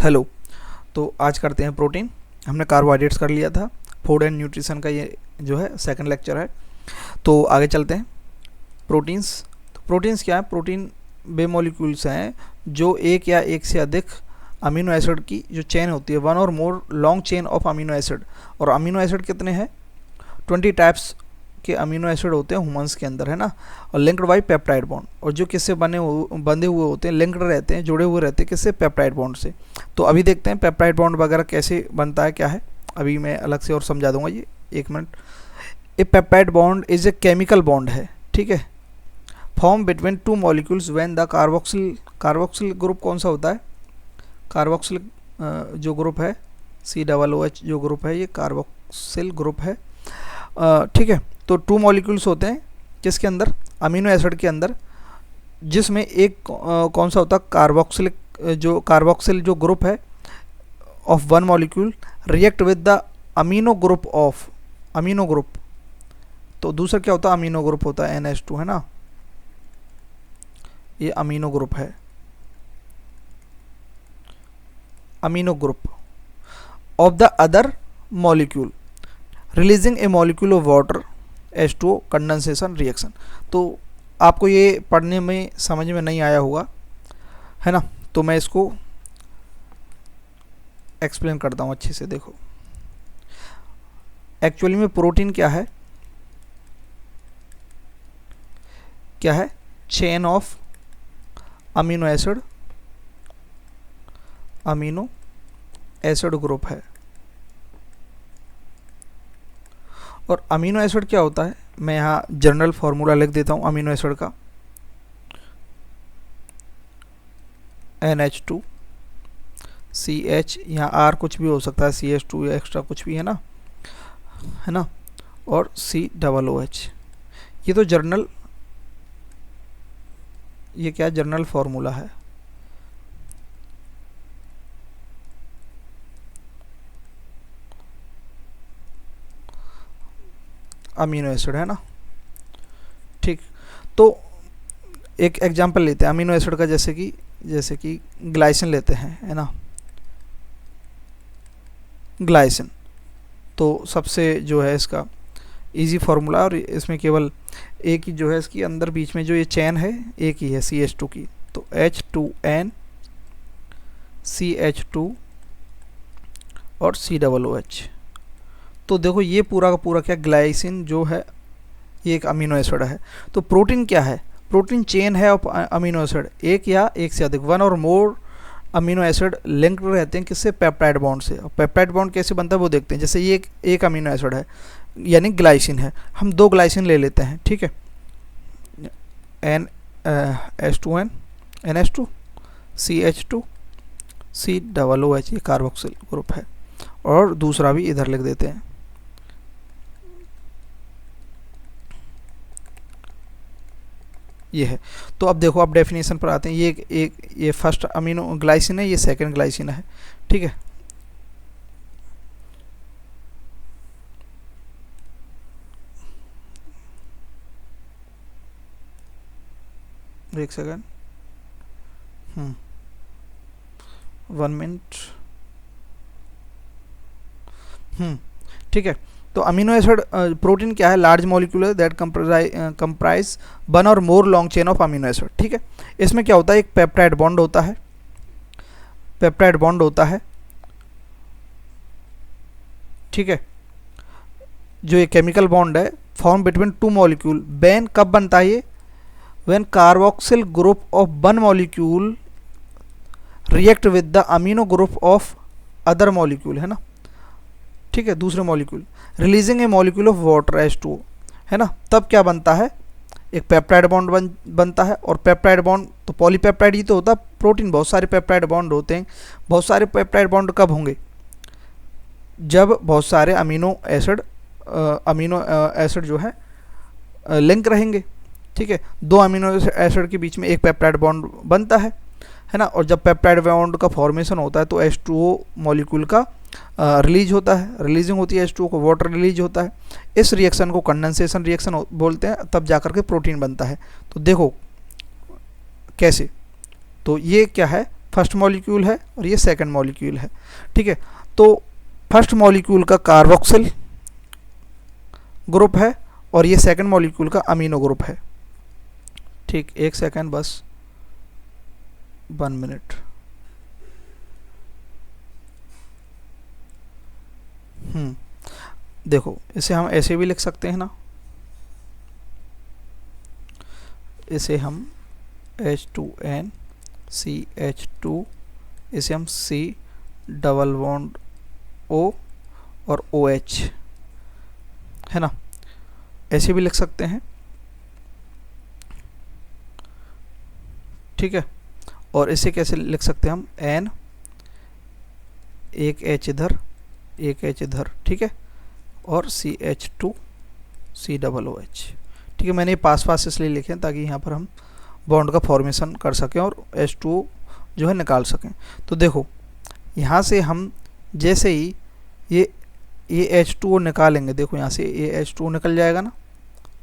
Hello. तो आज करते हैं प्रोटीन। हमने कार्बोहाइड्रेट्स कर लिया था। फूड एंड न्यूट्रिशन का ये जो है सेकंड लेक्चर है। तो आगे चलते हैं। प्रोटीन्स। तो प्रोटीन्स क्या है? प्रोटीन वे मॉलिक्यूल्स हैं जो एक या एक से अधिक अमीनो एसिड की जो चेन होती है, वन और more long chain of amino acid. और अमीनो एसिड कितने हैं? 20 टाइप्स के अमीनो एसिड होते हैं ह्यूमंस के अंदर, है ना। और लिंक्ड बाई पेप्टाइड बॉन्ड, और जो किससे बंधे हुए होते हैं, लिंक्ड रहते हैं, जुड़े हुए रहते हैं किससे? पेप्टाइड बॉन्ड से। तो अभी देखते हैं पेप्टाइड बॉन्ड वगैरह कैसे बनता है, क्या है। अभी मैं अलग से और समझा दूंगा ये, एक minute. A peptide bond is a chemical bond है, ठीक है, form between two molecules when the carboxyl group कौन सा होता है? कार्बोक्सिल जो ग्रुप है COOH जो ग्रुप है, ये कार्बोक्सिल ग्रुप है, ठीक है। तो टू मॉलिक्यूल्स होते हैं किसके अंदर? अमीनो एसिड के अंदर, जिसमें एक कौन सा होता है? कार्बोक्सिल जो ग्रुप है of one molecule react with the amino group. तो दूसरा क्या होता है? अमीनो ग्रुप होता है NH2, है ना। ये अमीनो ग्रुप है, amino group of the other molecule releasing A molecule of water H2O condensation reaction. तो आपको ये पढ़ने में समझ में नहीं आया होगा, है ना। तो मैं इसको एक्सप्लेन करता हूँ अच्छे से। देखो, एक्चुअली में प्रोटीन क्या है? Chain of amino acid group है। और अमीनो एसिड क्या होता है? मैं यहाँ जनरल फार्मूला लिख देता हूँ अमीनो एसिड का। NH2 CH, यहाँ R कुछ भी हो सकता है, CH2 या एक्स्ट्रा कुछ भी, है ना, और COOH। ये तो जर्नल, ये क्या जर्नल फार्मूला है। अमीनो एसिड, है ना, ठीक। तो एक एग्जांपल लेते हैं अमीनो एसिड का, जैसे कि ग्लाइसिन लेते हैं, है ना। ग्लाइसिन तो सबसे जो है इसका इजी फार्मूला, और इसमें केवल एक ही जो है इसकी अंदर बीच में जो ये चेन है एक ही है CH2 की। तो H2N CH2 और COOH। तो देखो ये पूरा का पूरा क्या, ग्लाइसिन जो है ये एक अमीनो एसिड है। तो प्रोटीन क्या है? प्रोटीन चेन है ऑफ अमीनो एसिड, एक या एक से अधिक, वन और मोर अमीनो एसिड लिंक्ड रहते हैं किससे? पेप्टाइड बॉन्ड से। और पेप्टाइड बॉन्ड कैसे बनता है वो देखते हैं। जैसे ये एक अमीनो एसिड है, यानी ग्लाइसिन है, हम दो ग्लाइसिन ले लेते हैं, ठीक है। H2N NH2 CH2 COOH, ये कार्बोक्सिल ग्रुप है। और दूसरा भी इधर लिख देते हैं, ये है। तो अब देखो, अब डेफिनेशन पर आते हैं। ये फर्स्ट अमीनो ग्लाइसिन है, ये सेकंड ग्लाइसिन है, ठीक है। एक सेकंड, 1 मिनट, ठीक है। तो अमीनो एसिड प्रोटीन क्या है? लार्ज मॉलिक्यूल है दैट कंप्राइज वन और more long chain of amino acid, ठीक है। इसमें क्या होता है? एक पेप्टाइड बॉन्ड होता है, ठीक है। जो ये केमिकल बॉन्ड है form between two molecule, when कब बनता है ये? When carboxyl group of one molecule react with the amino group of other molecule, है ना, ठीक है, दूसरे molecule, releasing A molecule of water H2O, है ना। तब क्या बनता है? एक पेप्टाइड बॉन्ड बनता है। और पेप्टाइड बॉन्ड तो पॉलीपेप्टाइड ही तो होता है। प्रोटीन बहुत सारे पेप्टाइड बॉन्ड होते हैं। बहुत सारे पेप्टाइड बॉन्ड कब होंगे? जब बहुत सारे अमीनो एसिड जो है लिंक रहेंगे, ठीक है। दो अमीनो एसिड के बीच में एक पेप्टाइड बॉन्ड बनता है ना। और जब पेप्टाइड बॉन्ड का फॉर्मेशन होता है तो H2O मॉलिक्यूल का रिलीज होता है, रिलीजिंग होती है H2O को, वाटर रिलीज होता है। इस रिएक्शन को कंडेंसेशन रिएक्शन बोलते हैं, तब जाकर के प्रोटीन बनता है। तो देखो कैसे, तो ये क्या है? फर्स्ट मॉलिक्यूल है और ये सेकंड मॉलिक्यूल है। ठीक है, तो फर्स्ट मॉलिक्यूल का कार्बोक्सिल ग्रुप है और ये सेकंड मॉलिक्यूल का अमीनो ग्रुप है। ठीक, एक सेकंड बस, 1 मिनट। देखो इसे हम ऐसे भी लिख सकते हैं ना, इसे हम H2N CH2, इसे हम C डबल बॉन्ड O और OH, है ना, ऐसे भी लिख सकते हैं। ठीक है, और इसे कैसे लिख सकते हैं हम, N, एक H इधर एक H इधर, ठीक है, और CH2 C डबल OH। ठीक है, मैंने पास पास इसलिए लिखे हैं ताकि यहाँ पर हम बॉन्ड का फॉर्मेशन कर सकें और H2O जो है निकाल सकें। तो देखो यहाँ से हम जैसे ही ये H2O निकालेंगे, देखो यहाँ से ये H2O निकल जाएगा ना,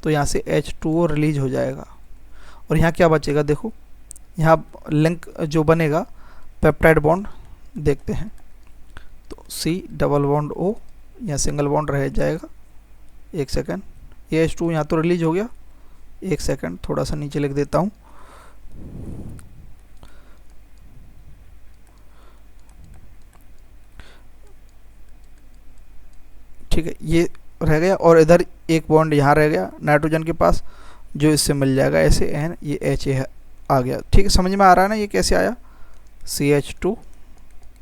तो यहाँ से H2O रिलीज हो जाएगा और यहाँ क्या बचेगा, देखो यहाँ लिंक जो बनेगा पेप्टाइड बॉन्ड देखते हैं, तो C डबल बॉन्ड O, यहाँ सिंगल बॉन्ड रह जाएगा। एक सेकंड, ये H2 यहाँ तो रिलीज हो गया, एक सेकंड थोड़ा सा नीचे लिख देता हूँ। ठीक है, ये रह गया और इधर एक बॉन्ड यहाँ रह गया नाइट्रोजन के पास, जो इससे मिल जाएगा ऐसे N, ये H आ गया। ठीक है, समझ में आ रहा है ना ये कैसे आया, CH2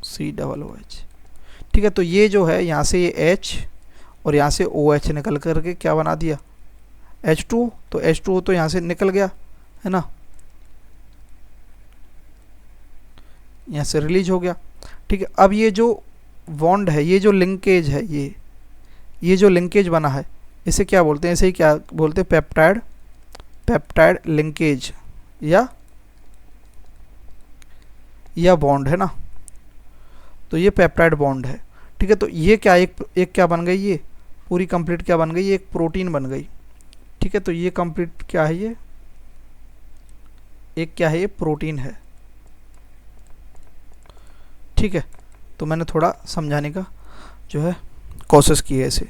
C डबल OH। ठीक है, तो ये जो है यहाँ से ये H और यहाँ से OH निकल करके क्या बना दिया, H2O, तो H2O तो यहाँ से निकल गया, है ना, यहाँ से रिलीज हो गया। ठीक है, अब ये जो बॉन्ड है, ये जो लिंकेज है, ये जो लिंकेज बना है, इसे क्या बोलते हैं, इसे क्या बोलते हैं, पेप्टाइड लिंकेज या बॉन्ड, है ना। तो ये पेप्टाइड बॉन्ड है। ठीक है, तो ये क्या एक क्या बन गई, ये पूरी कंप्लीट क्या बन गई, ये एक प्रोटीन बन गई। ठीक है, तो ये कंप्लीट क्या है, ये एक क्या है, ये प्रोटीन है। ठीक है, तो मैंने थोड़ा समझाने का जो है कोशिश की है इसे,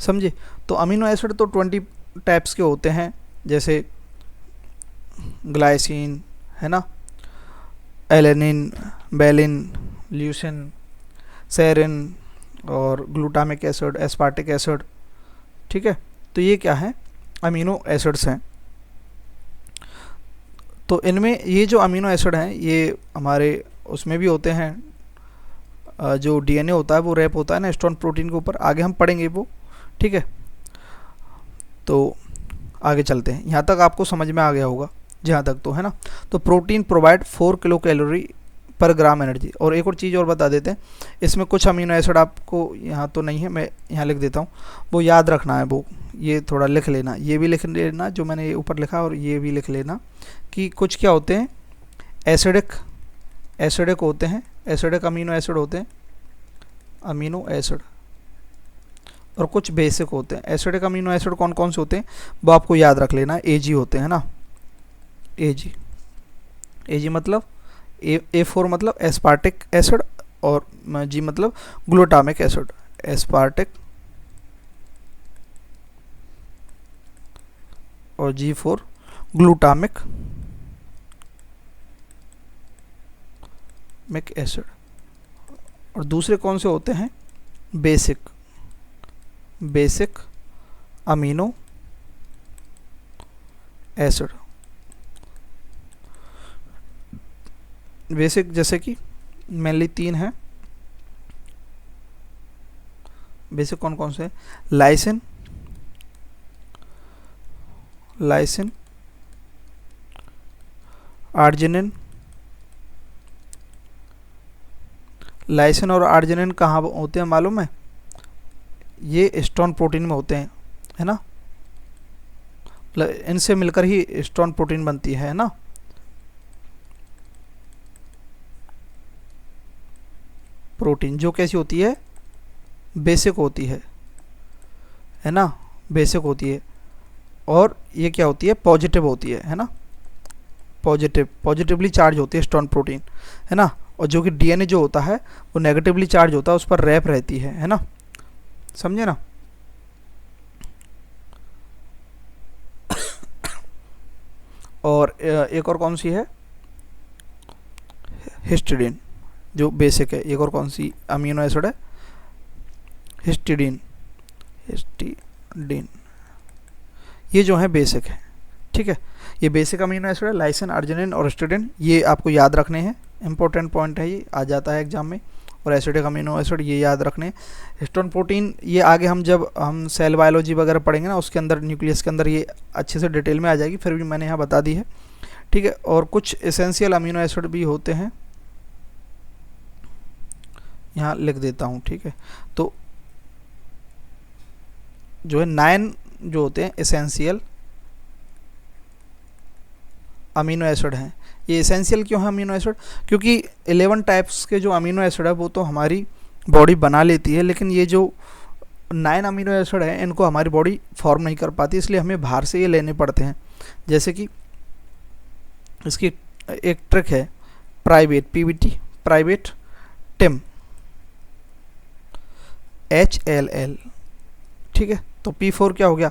समझे। तो अमीनो एसिड तो 20 टाइप्स के होते हैं, जैसे ग्लाइसिन, है ना, एलेनिन, बेलिन, ल्यूसिन, सेरिन और ग्लूटामिक एसिड, एस्पार्टिक एसिड। ठीक है, तो ये क्या है, अमीनो एसिड्स हैं। तो इनमें ये जो अमीनो एसिड हैं ये हमारे उसमें भी होते हैं, जो डीएनए होता है वो रैप होता है ना हिस्टोन प्रोटीन के ऊपर, आगे हम पढ़ेंगे वो। ठीक है, तो आगे चलते हैं, यहाँ तक आपको समझ में आ गया होगा जहाँ तक तो, है ना। तो प्रोटीन प्रोवाइड 4 किलो कैलोरी पर ग्राम एनर्जी। और एक और चीज़ और बता देते हैं, इसमें कुछ अमीनो एसिड आपको यहाँ तो नहीं है, मैं यहाँ लिख देता हूँ, वो याद रखना है, वो ये थोड़ा लिख लेना, ये भी लिख लेना जो मैंने ये ऊपर लिखा, और ये भी लिख लेना कि कुछ क्या होते हैं, एसिडिक होते हैं, एसिडिक अमीनो एसिड होते हैं, अमीनो एसिड, और कुछ बेसिक होते हैं। एसिडिक अमीनो एसिड कौन कौन से होते हैं वो आपको याद रख लेना, एजी होते हैं ना, एजी मतलब A4 मतलब एस्पार्टिक एसिड, और जी मतलब ग्लूटामिक एसिड, एस्पार्टिक, और G4 ग्लूटामिक एसिड। और दूसरे कौन से होते हैं, बेसिक अमीनो एसिड। बेसिक जैसे कि मेनली 3 हैं बेसिक, कौन कौन से, लाइसिन, आर्जिनिन। लाइसिन और आर्जिनिन कहाँ होते हैं मालूम है, ये हिस्टोन प्रोटीन में होते हैं, है ना, इनसे मिलकर ही हिस्टोन प्रोटीन बनती है ना। प्रोटीन जो कैसी होती है, बेसिक होती है ना, बेसिक होती है, और ये क्या होती है, पॉजिटिव होती है ना। पॉजिटिवली चार्ज होती है हिस्टोन प्रोटीन, है ना, और जो कि डीएनए जो होता है वो नेगेटिवली चार्ज होता है, उस पर रैप रहती है ना, समझे ना। और एक और कौन सी है, हिस्टिडीन जो बेसिक है। एक और कौन सी अमीनो एसिड है, हिस्टिडीन, ये जो है बेसिक है, ठीक है। ये बेसिक अमीनो एसिड है, लाइसिन, अर्जिनिन और हिस्टिडीन, ये आपको याद रखने हैं, इंपॉर्टेंट पॉइंट है, ये आ जाता है एग्जाम में। और एसिडिक अमीनो एसिड ये याद रखने हैं। हिस्टोन प्रोटीन ये आगे हम जब हम सेल बायोलॉजी वगैरह पढ़ेंगे ना, उसके अंदर न्यूक्लियस के अंदर ये अच्छे से डिटेल में आ जाएगी, फिर भी मैंने यहाँ बता दी है, ठीक है। और कुछ एसेंशियल अमीनो एसिड भी होते हैं, यहाँ लिख देता हूँ, ठीक है। तो जो है 9 जो होते हैं एसेंशियल अमीनो एसिड हैं। ये एसेंशियल क्यों है अमीनो एसिड, क्योंकि 11 टाइप्स के जो अमीनो एसिड है वो तो हमारी बॉडी बना लेती है, लेकिन ये जो 9 अमीनो एसिड हैं इनको हमारी बॉडी फॉर्म नहीं कर पाती, इसलिए हमें बाहर से ये लेने पड़ते हैं। जैसे कि इसकी एक ट्रिक है, प्राइवेट पीवीटी, प्राइवेट टिम, HLL, ठीक है। तो P4 क्या हो गया,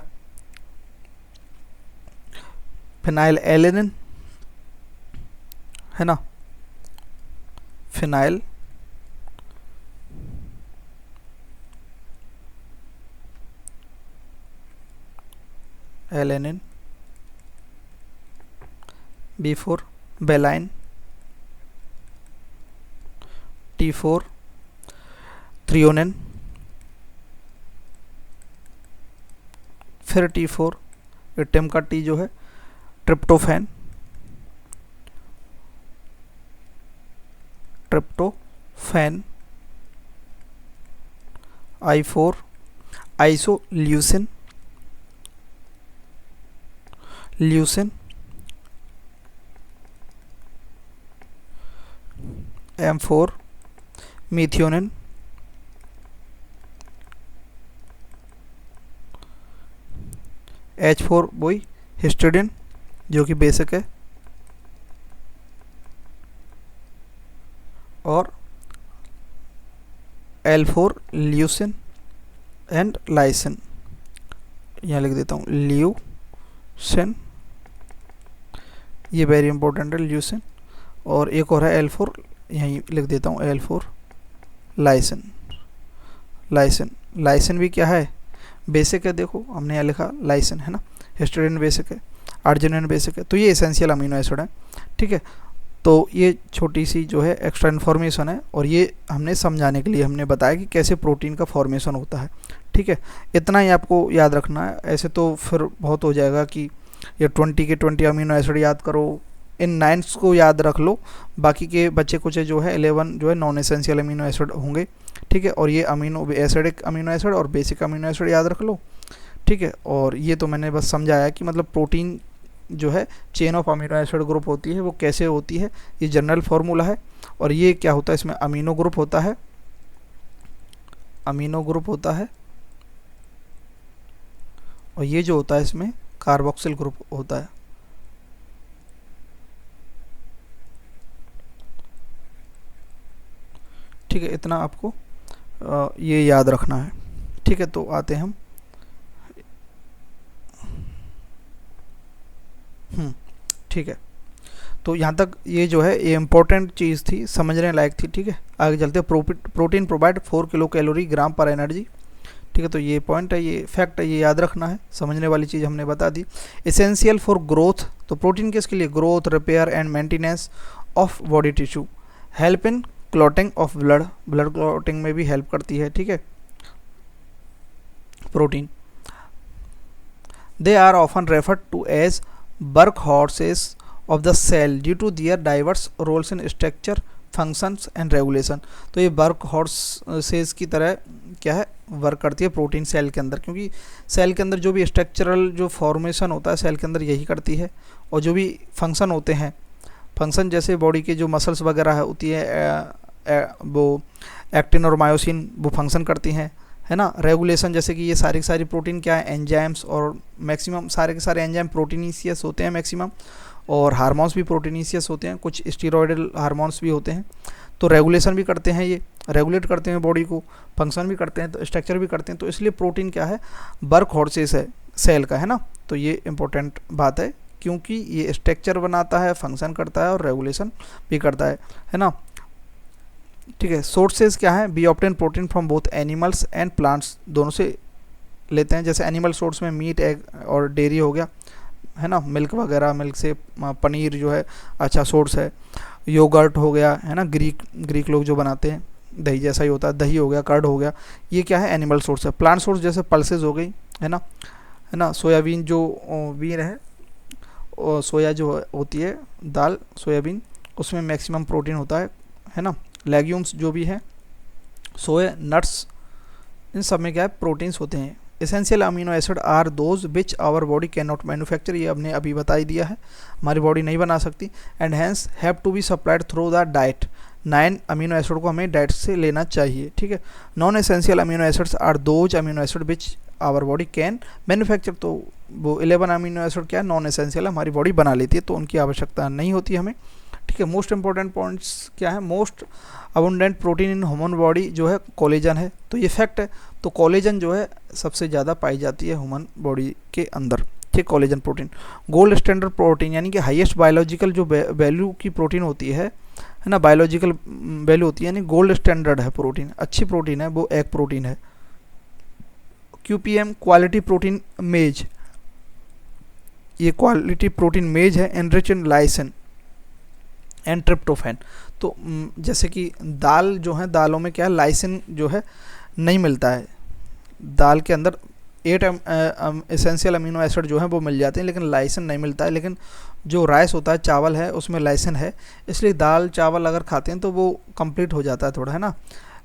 फिनाइल एलेनिन, है ना, phenyl alanine, B4 बेलाइन, T4 threonine, फिर T4 टिम का T जो है tryptophan, I4 isoleucine, M4 मीथियोनिन, H4 वही हिस्टिडीन जो कि बेसिक है, और L4 ल्यूसिन एंड लाइसिन, यहाँ लिख देता हूँ ल्यूसिन, ये वेरी इंपॉर्टेंट है ल्यूसिन। और एक और है L4, यहीं लिख देता हूँ L4 लाइसिन। लाइसिन भी क्या है, बेसिक है, देखो हमने यहाँ लिखा लाइसिन, है ना। हिस्टिडीन बेसिक है, अर्जिनिन बेसिक है, तो ये एसेंशियल अमीनो एसिड है, ठीक है। तो ये छोटी सी जो है एक्स्ट्रा इन्फॉर्मेशन है, और ये हमने समझाने के लिए हमने बताया कि कैसे प्रोटीन का फॉर्मेशन होता है, ठीक है। इतना ही आपको याद रखना है, ऐसे तो फिर बहुत हो जाएगा कि ये 20 के 20 अमीनो एसिड याद करो, इन 9 को याद रख लो, बाकी के बच्चे कुछ जो है 11 जो है नॉन एसेंशियल अमीनो एसिड होंगे, ठीक है। और ये अमीनो एसिडिक अमीनो एसिड और बेसिक अमीनो एसिड याद रख लो, ठीक है। और ये तो मैंने बस समझाया कि मतलब प्रोटीन जो है chain of amino acid group होती है, वो कैसे होती है, ये जनरल फार्मूला है। और ये क्या होता है, इसमें अमीनो ग्रुप होता है, और ये जो होता है इसमें कार्बोक्सिल ग्रुप होता है, ठीक है। इतना आपको ये याद रखना है, ठीक है। तो आते हैं हम, ठीक है। तो यहाँ तक ये जो है ये इम्पोर्टेंट चीज़ थी, समझने लायक थी, ठीक है। आगे चलते हैं, प्रोटीन प्रोवाइड 4 किलो कैलोरी ग्राम पर एनर्जी, ठीक है। तो ये पॉइंट है, ये फैक्ट है, ये याद रखना है, समझने वाली चीज़ हमने बता दी। एसेंशियल फॉर ग्रोथ, तो प्रोटीन किसके लिए, growth, repair and maintenance of body tissue, help in clotting of blood clotting में भी हेल्प करती है, ठीक है। Protein, they are often referred to as work horses of the cell due to their diverse roles in structure, functions and regulation. तो ये work horses की तरह क्या है, वर्क करती है प्रोटीन सेल के अंदर, क्योंकि सेल के अंदर जो भी स्ट्रक्चरल जो फॉर्मेशन होता है सेल के अंदर यही करती है, और जो भी फंक्शन होते हैं, फंक्शन जैसे बॉडी के जो मसल्स वगैरह है होती है, वो एक्टिन और मायोसिन वो फंक्शन करती हैं, है ना। रेगुलेशन जैसे कि ये सारी प्रोटीन क्या है, एंजाइम्स, और मैक्सिमम सारे के सारे एंजाइम प्रोटीनिशियस होते हैं मैक्सिमम, और हार्मोन्स भी प्रोटीनीसियस होते हैं, कुछ स्टीरॉयडल हार्मोन्स भी होते हैं। तो रेगुलेशन भी करते हैं, ये रेगुलेट करते हैं बॉडी को, फंक्शन भी करते हैं, तो स्ट्रक्चर भी करते हैं। तो इसलिए प्रोटीन क्या है, वर्क हॉर्सेस है सेल का, है ना। तो ये इंपॉर्टेंट बात है, क्योंकि ये स्ट्रक्चर बनाता है, फंक्शन करता है और रेगुलेशन भी करता है ना। ठीक है, सोर्सेज क्या है, we obtain protein from both animals and plants, दोनों से लेते हैं। जैसे एनिमल सोर्स में मीट, एग और डेयरी हो गया, है ना, मिल्क वगैरह, मिल्क से पनीर जो है अच्छा सोर्स है। योगर्ट हो गया, है ना, ग्रीक लोग जो बनाते हैं दही जैसा ही होता है, दही हो गया, कर्ड हो गया, ये क्या है, एनिमल सोर्स है। प्लांट सोर्स जैसे पल्सेज हो गई, है ना, सोयाबीन जो बीन है, और सोया जो होती है दाल, सोयाबीन, उसमें मैक्सिमम प्रोटीन होता है ना। लेग्यूम्स जो भी है, सोया, नट्स, इन सब में क्या है, प्रोटीन्स होते हैं। Essential amino acid are those which our body can not manufacture, ये हमने अभी बता ही दिया है, हमारी बॉडी नहीं बना सकती। And hence have to be supplied through the diet, 9 amino acid को हमें डाइट से लेना चाहिए। ठीक है, non essential amino acids are those amino acid which our body can manufacture, तो वो 11 अमीनो एसिड क्या है, नॉन एसेंशियल, हमारी बॉडी बना लेती है, तो उनकी आवश्यकता नहीं होती हमें। ठीक है, मोस्ट इंपॉर्टेंट पॉइंट्स क्या है, most abundant protein in human body जो है कोलेजन है, तो ये फैक्ट है। तो कोलेजन जो है सबसे ज़्यादा पाई जाती है ह्यूमन बॉडी के अंदर। ठीक, collagen protein. Gold standard protein यानी कि हाईएस्ट बायोलॉजिकल जो वैल्यू की प्रोटीन होती है ना, बायोलॉजिकल वैल्यू होती है, यानी गोल्ड स्टैंडर्ड है प्रोटीन, अच्छी प्रोटीन है, वो एग प्रोटीन है। QPM क्वालिटी प्रोटीन मेज, ये क्वालिटी प्रोटीन मेज है, enrich in lysine and tryptophan. तो जैसे कि दाल जो है, दालों में क्या है, लाइसिन जो है नहीं मिलता है, दाल के अंदर 8 एसेंशियल अमीनो एसिड जो है वो मिल जाते हैं, लेकिन लाइसिन नहीं मिलता है। लेकिन जो राइस होता है, चावल है, उसमें लाइसिन है, इसलिए दाल चावल अगर खाते हैं तो वो कंप्लीट हो जाता है थोड़ा, है ना।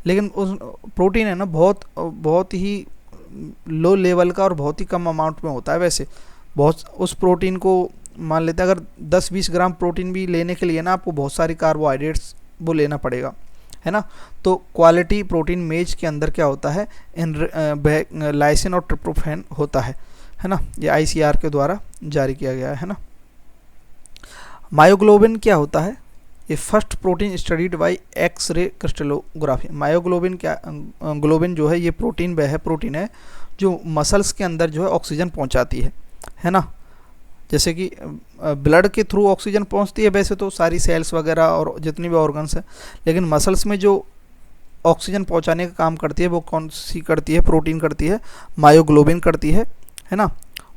लेकिन उस प्रोटीन है ना, बहुत ही लो लेवल का और बहुत ही कम अमाउंट में होता है। वैसे बहुत, उस प्रोटीन को मान लेते हैं, अगर 10-20 ग्राम प्रोटीन भी लेने के लिए ना आपको बहुत सारी कार्बोहाइड्रेट्स वो लेना पड़ेगा, है ना। तो क्वालिटी प्रोटीन मेज के अंदर क्या होता है, लाइसिन और ट्रिप्टोफैन होता है ना। ये ICR के द्वारा जारी किया गया है ना। मायोग्लोबिन क्या होता है, ये first protein studied by X ray crystallography. Myoglobin क्या, ग्लोबिन जो है ये प्रोटीन, वह है प्रोटीन है जो मसल्स के अंदर जो है ऑक्सीजन पहुंचाती है ना। जैसे कि ब्लड के थ्रू ऑक्सीजन पहुंचती है वैसे तो सारी सेल्स वगैरह और जितनी भी ऑर्गन्स हैं, लेकिन मसल्स में जो ऑक्सीजन पहुंचाने का काम करती है वो कौन सी करती है, प्रोटीन करती है, मायोग्लोबिन करती है ना।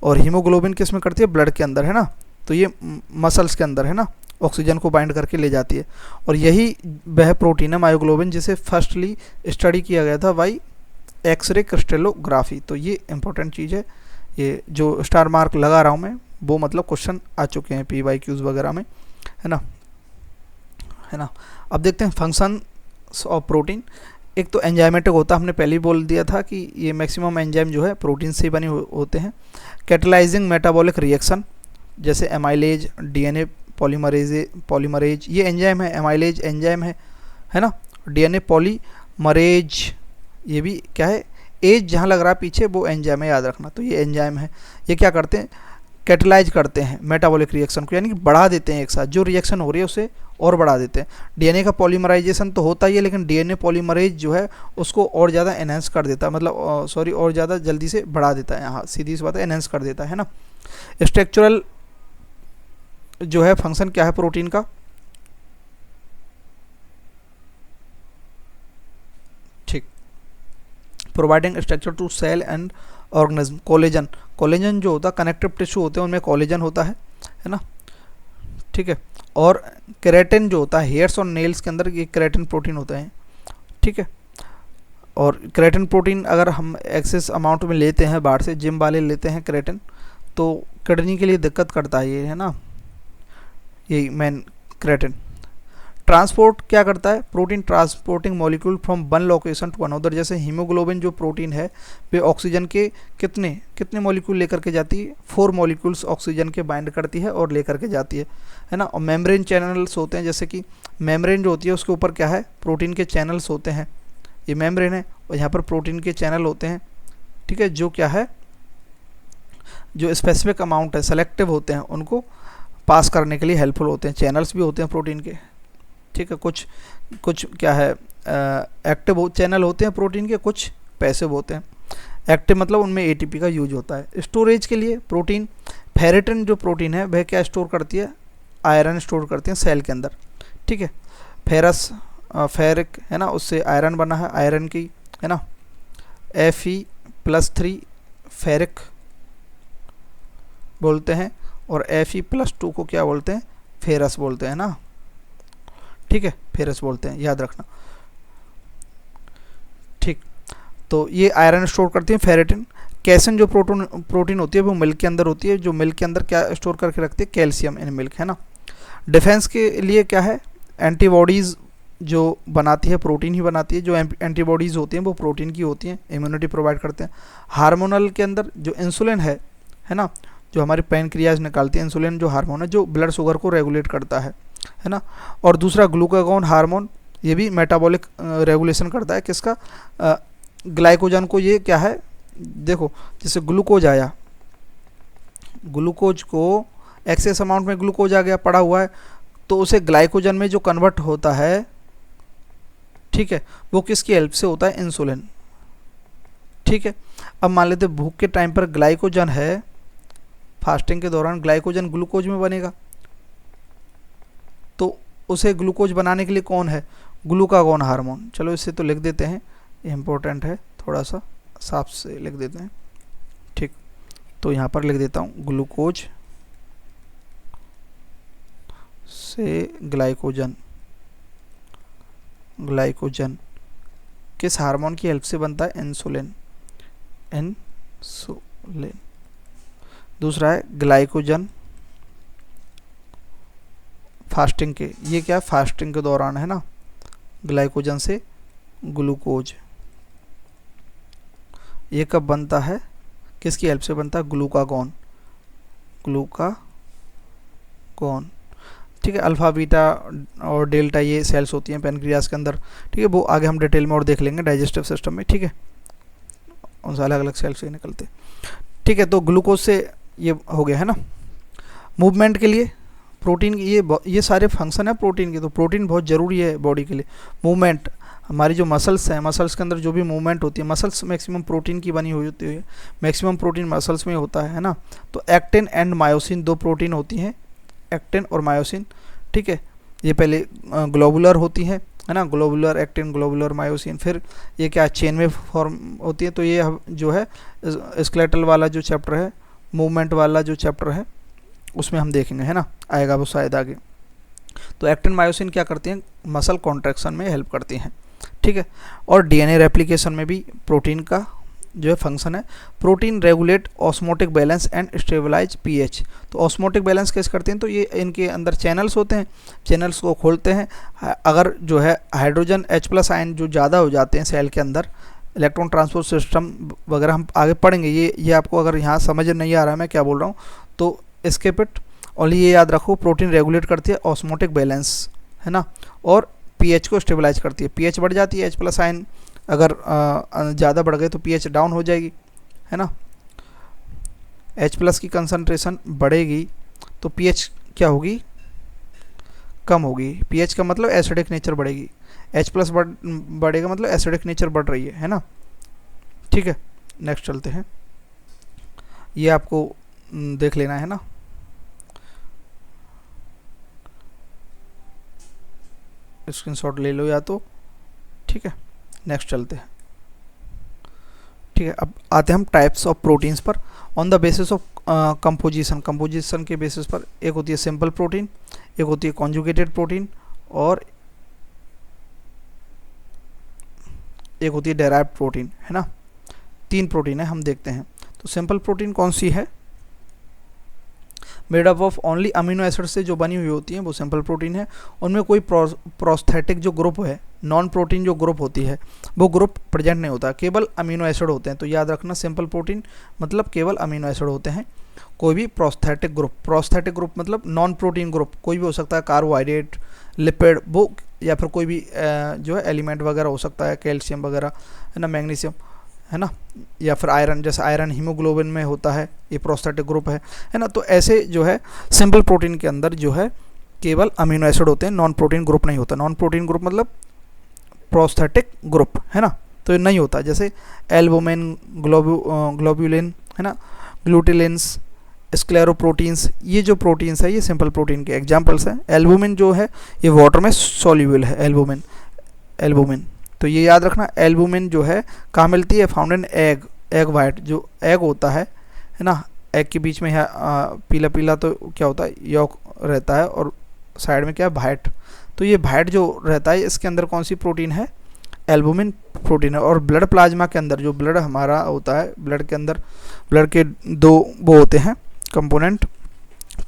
और हीमोग्लोबिन किस में करती है, ब्लड के अंदर, है ना। तो ये मसल्स के अंदर, है ना, ऑक्सीजन को बाइंड करके ले जाती है। और यही वह प्रोटीन है मायोग्लोबिन जिसे फर्स्टली स्टडी किया गया था बाई एक्सरे क्रिस्टलोग्राफी। तो ये इंपॉर्टेंट चीज़ है, ये जो स्टार मार्क लगा रहा हूँ मैं, वो मतलब क्वेश्चन आ चुके हैं PYQs वगैरह में, है ना। अब देखते हैं फंक्शन ऑफ प्रोटीन। एक तो एंजाइमेटिक होता है, हमने पहले ही बोल दिया था कि ये मैक्सिमम एंजाइम जो है प्रोटीन से ही बने होते हैं। कैटलाइजिंग मेटाबॉलिक रिएक्शन, जैसे एमाइलेज, DNA पॉलीमरेज, ये एंजाइम है, एमाइलेज एंजाइम है ना। DNA पॉलीमरेज, ये भी क्या है, एज जहाँ लग रहा है पीछे वो एंजाइम है, याद रखना। तो ये एंजाइम है, ये क्या करते हैं, कैटलाइज करते हैं मेटाबॉलिक रिएक्शन को, यानी कि बढ़ा देते हैं, एक साथ जो रिएक्शन हो रही है उसे और बढ़ा देते हैं। DNA का पॉलीमराइजेशन तो होता ही है, लेकिन DNA पॉलीमरेज जो है उसको और ज़्यादा एनहेंस कर देता है, मतलब और ज़्यादा जल्दी से बढ़ा देता है, यहाँ सीधी सी बात है, एनहेंस कर देता है ना। स्ट्रक्चरल जो है फंक्शन क्या है प्रोटीन का, ठीक, providing structure to cell and organism. Collagen जो होता है, कनेक्टिव टिश्यू होते हैं उनमें कोलेजन होता है ना, ठीक है। और केराटिन जो होता है, हेयर्स और नेल्स के अंदर ये केराटिन प्रोटीन होता है, ठीक है। और केराटिन प्रोटीन अगर हम एक्सेस अमाउंट में लेते हैं बाहर से, जिम वाले लेते हैं केराटिन, तो किडनी के लिए दिक्कत करता है ये, है ना, यही मेन केराटिन। ट्रांसपोर्ट क्या करता है, protein transporting molecule from one location to another. जैसे हीमोग्लोबिन जो प्रोटीन है वे ऑक्सीजन के कितने मॉलिक्यूल लेकर के जाती है, 4 मॉलिक्यूल्स ऑक्सीजन के बाइंड करती है और लेकर के जाती है ना। और मेम्ब्रेन चैनल्स होते हैं, जैसे कि मेम्ब्रेन जो होती है उसके ऊपर क्या है, प्रोटीन के चैनल्स होते हैं, ये मेम्ब्रेन है, और यहाँ पर प्रोटीन के चैनल होते हैं, ठीक है, जो क्या है, जो स्पेसिफिक अमाउंट है, सेलेक्टिव होते हैं, उनको पास करने के लिए हेल्पफुल होते हैं। चैनल्स भी होते हैं प्रोटीन के, ठीक है। कुछ कुछ क्या है, एक्टिव चैनल होते हैं प्रोटीन के, कुछ पैसिव होते हैं। एक्टिव मतलब उनमें एटीपी का यूज होता है। स्टोरेज के लिए प्रोटीन, फेरेटिन जो प्रोटीन है वह क्या स्टोर करती है, आयरन स्टोर करती है सेल के अंदर, ठीक है। फेरस, फेरिक है ना, उससे आयरन बना है, आयरन की है ना, Fe+3 फेरिक बोलते हैं, और Fe+2 को क्या बोलते हैं, फेरस बोलते हैं ना, ठीक है, फेरस बोलते हैं, याद रखना, ठीक। तो ये आयरन स्टोर करती है फेरेटिन। कैसन जो प्रोटीन होती है वो मिल्क के अंदर होती है, जो मिल्क के अंदर क्या स्टोर करके रखती है, कैल्शियम इन मिल्क, है ना। डिफेंस के लिए क्या है, एंटीबॉडीज़ जो बनाती है प्रोटीन ही बनाती है, जो एंटीबॉडीज़ होती हैं वो प्रोटीन की होती हैं, इम्यूनिटी प्रोवाइड करते हैं। हार्मोनल के अंदर जो इंसुलिन है ना, जो हमारी पैनक्रियाज निकालती है इंसुलिन, जो हार्मोन है जो ब्लड शुगर को रेगुलेट करता है ना। और दूसरा ग्लूकागॉन हार्मोन, ये भी मेटाबॉलिक रेगुलेशन करता है, किसका, ग्लाइकोजन को। ये क्या है, देखो जैसे ग्लूकोज आया, ग्लूकोज को एक्सेस अमाउंट में ग्लूकोज आ गया पड़ा हुआ है, तो उसे ग्लाइकोजन में जो कन्वर्ट होता है, ठीक है, वो किसकी हेल्प से होता है, इंसुलिन, ठीक है। अब मान लेते भूख के टाइम पर ग्लाइकोजन है, फास्टिंग के दौरान ग्लाइकोजन ग्लूकोज में बनेगा, तो उसे ग्लूकोज बनाने के लिए कौन है, ग्लूकागॉन हार्मोन। चलो इसे तो लिख देते हैं, इम्पोर्टेंट है, थोड़ा सा साफ से लिख देते हैं, ठीक। तो यहाँ पर लिख देता हूँ, ग्लूकोज से ग्लाइकोजन, ग्लाइकोजन किस हार्मोन की हेल्प से बनता है, इंसुलिन, इंसुलिन। दूसरा है ग्लाइकोजन फास्टिंग के, ये क्या फास्टिंग के दौरान है ना, ग्लाइकोजन से ग्लूकोज, ये कब बनता है, किसकी हेल्प से बनता है, ग्लूकागॉन, ग्लूकागॉन, ठीक है। अल्फ़ा बीटा और डेल्टा ये सेल्स होती हैं पैनक्रियाज के अंदर, ठीक है, वो आगे हम डिटेल में और देख लेंगे डाइजेस्टिव सिस्टम में, ठीक है, उनसे अलग अलग सेल्स से निकलते, ठीक है। तो ग्लूकोज से ये हो गया है ना। मूवमेंट के लिए प्रोटीन की ये सारे फंक्शन है प्रोटीन के, तो प्रोटीन बहुत ज़रूरी है बॉडी के लिए। मूवमेंट, हमारी जो मसल्स हैं, मसल्स के अंदर जो भी मूवमेंट होती है, मसल्स मैक्सिमम प्रोटीन की बनी हुई होती है, मैक्सिमम प्रोटीन मसल्स में होता है ना। तो एक्टिन एंड मायोसिन दो प्रोटीन होती हैं, एक्टिन और मायोसिन, ठीक है। ये पहले ग्लोबुलर होती है ना, ग्लोबुलर एक्टिन, ग्लोबुलर मायोसिन, फिर ये क्या चेन में फॉर्म होती है। तो ये जो है स्केलेटल वाला जो चैप्टर है, मूवमेंट वाला जो चैप्टर है, उसमें हम देखेंगे, है ना, आएगा वो शायद आगे। तो एक्टिन मायोसिन क्या करती हैं, मसल कॉन्ट्रैक्शन में हेल्प करती हैं, ठीक है। और डीएनए रेप्लिकेशन में भी प्रोटीन का जो है फंक्शन है। Protein regulate osmotic balance and stabilise pH. तो ऑस्मोटिक बैलेंस कैसे करते हैं, तो ये इनके अंदर चैनल्स होते हैं, चैनल्स को खोलते हैं। अगर जो है हाइड्रोजन H+ आयन जो ज़्यादा हो जाते हैं सेल के अंदर, इलेक्ट्रॉन ट्रांसपोर्ट सिस्टम वगैरह हम आगे पढ़ेंगे, ये आपको अगर यहाँ समझ नहीं आ रहा है मैं क्या बोल रहा हूँ तो स्किप इट। और ये याद रखो, प्रोटीन रेगुलेट करती है ऑस्मोटिक बैलेंस, है ना, और पीएच को स्टेबलाइज करती है। पीएच बढ़ जाती है, H+ आयन अगर ज़्यादा बढ़ गए तो पीएच डाउन हो जाएगी, है ना। H+ की कंसंट्रेशन बढ़ेगी तो पीएच क्या होगी, कम होगी। पीएच का मतलब एसिडिक नेचर बढ़ेगी, H+ बढ़ेगा मतलब एसिडिक नेचर बढ़ रही है ना, ठीक है। नेक्स्ट चलते हैं, ये आपको देख लेना है ना। स्क्रीनशॉट ले लो या तो, ठीक है। नेक्स्ट चलते हैं, ठीक है। अब आते हैं हम टाइप्स ऑफ प्रोटीन्स पर on the basis of composition. Composition के बेसिस पर एक होती है सिंपल प्रोटीन, एक होती है कॉन्जुगेटेड प्रोटीन, और एक होती है डेराइव्ड प्रोटीन, है ना। 3 प्रोटीन है, हम देखते हैं। तो सिंपल प्रोटीन कौन सी है, made up of only amino acid से जो बनी हुई होती हैं वो सिंपल प्रोटीन है। उनमें कोई प्रोस्थेटिक जो ग्रुप है, नॉन प्रोटीन जो ग्रुप होती है, वो ग्रुप प्रेजेंट नहीं होता, केवल अमीनो एसिड होते हैं। तो याद रखना, सिंपल प्रोटीन मतलब केवल अमीनो एसिड होते हैं, कोई भी प्रोस्थेटिक ग्रुप मतलब नॉन प्रोटीन ग्रुप कोई भी हो सकता है, कार्बोहाइड्रेट, लिपिड, वो या फिर कोई भी जो है एलिमेंट वगैरह हो सकता है, कैल्शियम वगैरह, है ना, मैग्नीशियम, है ना, या फिर आयरन, जैसे आयरन हीमोग्लोबिन में होता है, ये प्रोस्थेटिक ग्रुप है ना। तो ऐसे जो है सिंपल प्रोटीन के अंदर जो है केवल अमीनो एसिड होते हैं, नॉन प्रोटीन ग्रुप नहीं होता। नॉन प्रोटीन ग्रुप मतलब प्रोस्थेटिक ग्रुप, है ना, तो ये नहीं होता। जैसे एल्बुमिन, ग्लोब्यूलिन, है ना, ग्लूटिलिन्स, स्क्लेरोप्रोटीन्स, ये जो प्रोटीन्स है ये सिंपल प्रोटीन के एग्जांपल्स हैं। एल्बुमिन जो है ये वाटर में सॉल्यूबल है, एल्बुमिन तो ये याद रखना। एल्बुमिन जो है कहाँ मिलती है, फाउंड इन एग वाइट, जो एग होता है ना, एग के बीच में है पीला पीला तो क्या होता है, यॉक रहता है, और साइड में क्या है, वाइट। तो ये वाइट जो रहता है इसके अंदर कौन सी प्रोटीन है, एल्बुमिन प्रोटीन है। और ब्लड प्लाज्मा के अंदर जो ब्लड हमारा होता है, ब्लड के अंदर ब्लड के दो वो होते हैं कंपोनेंट,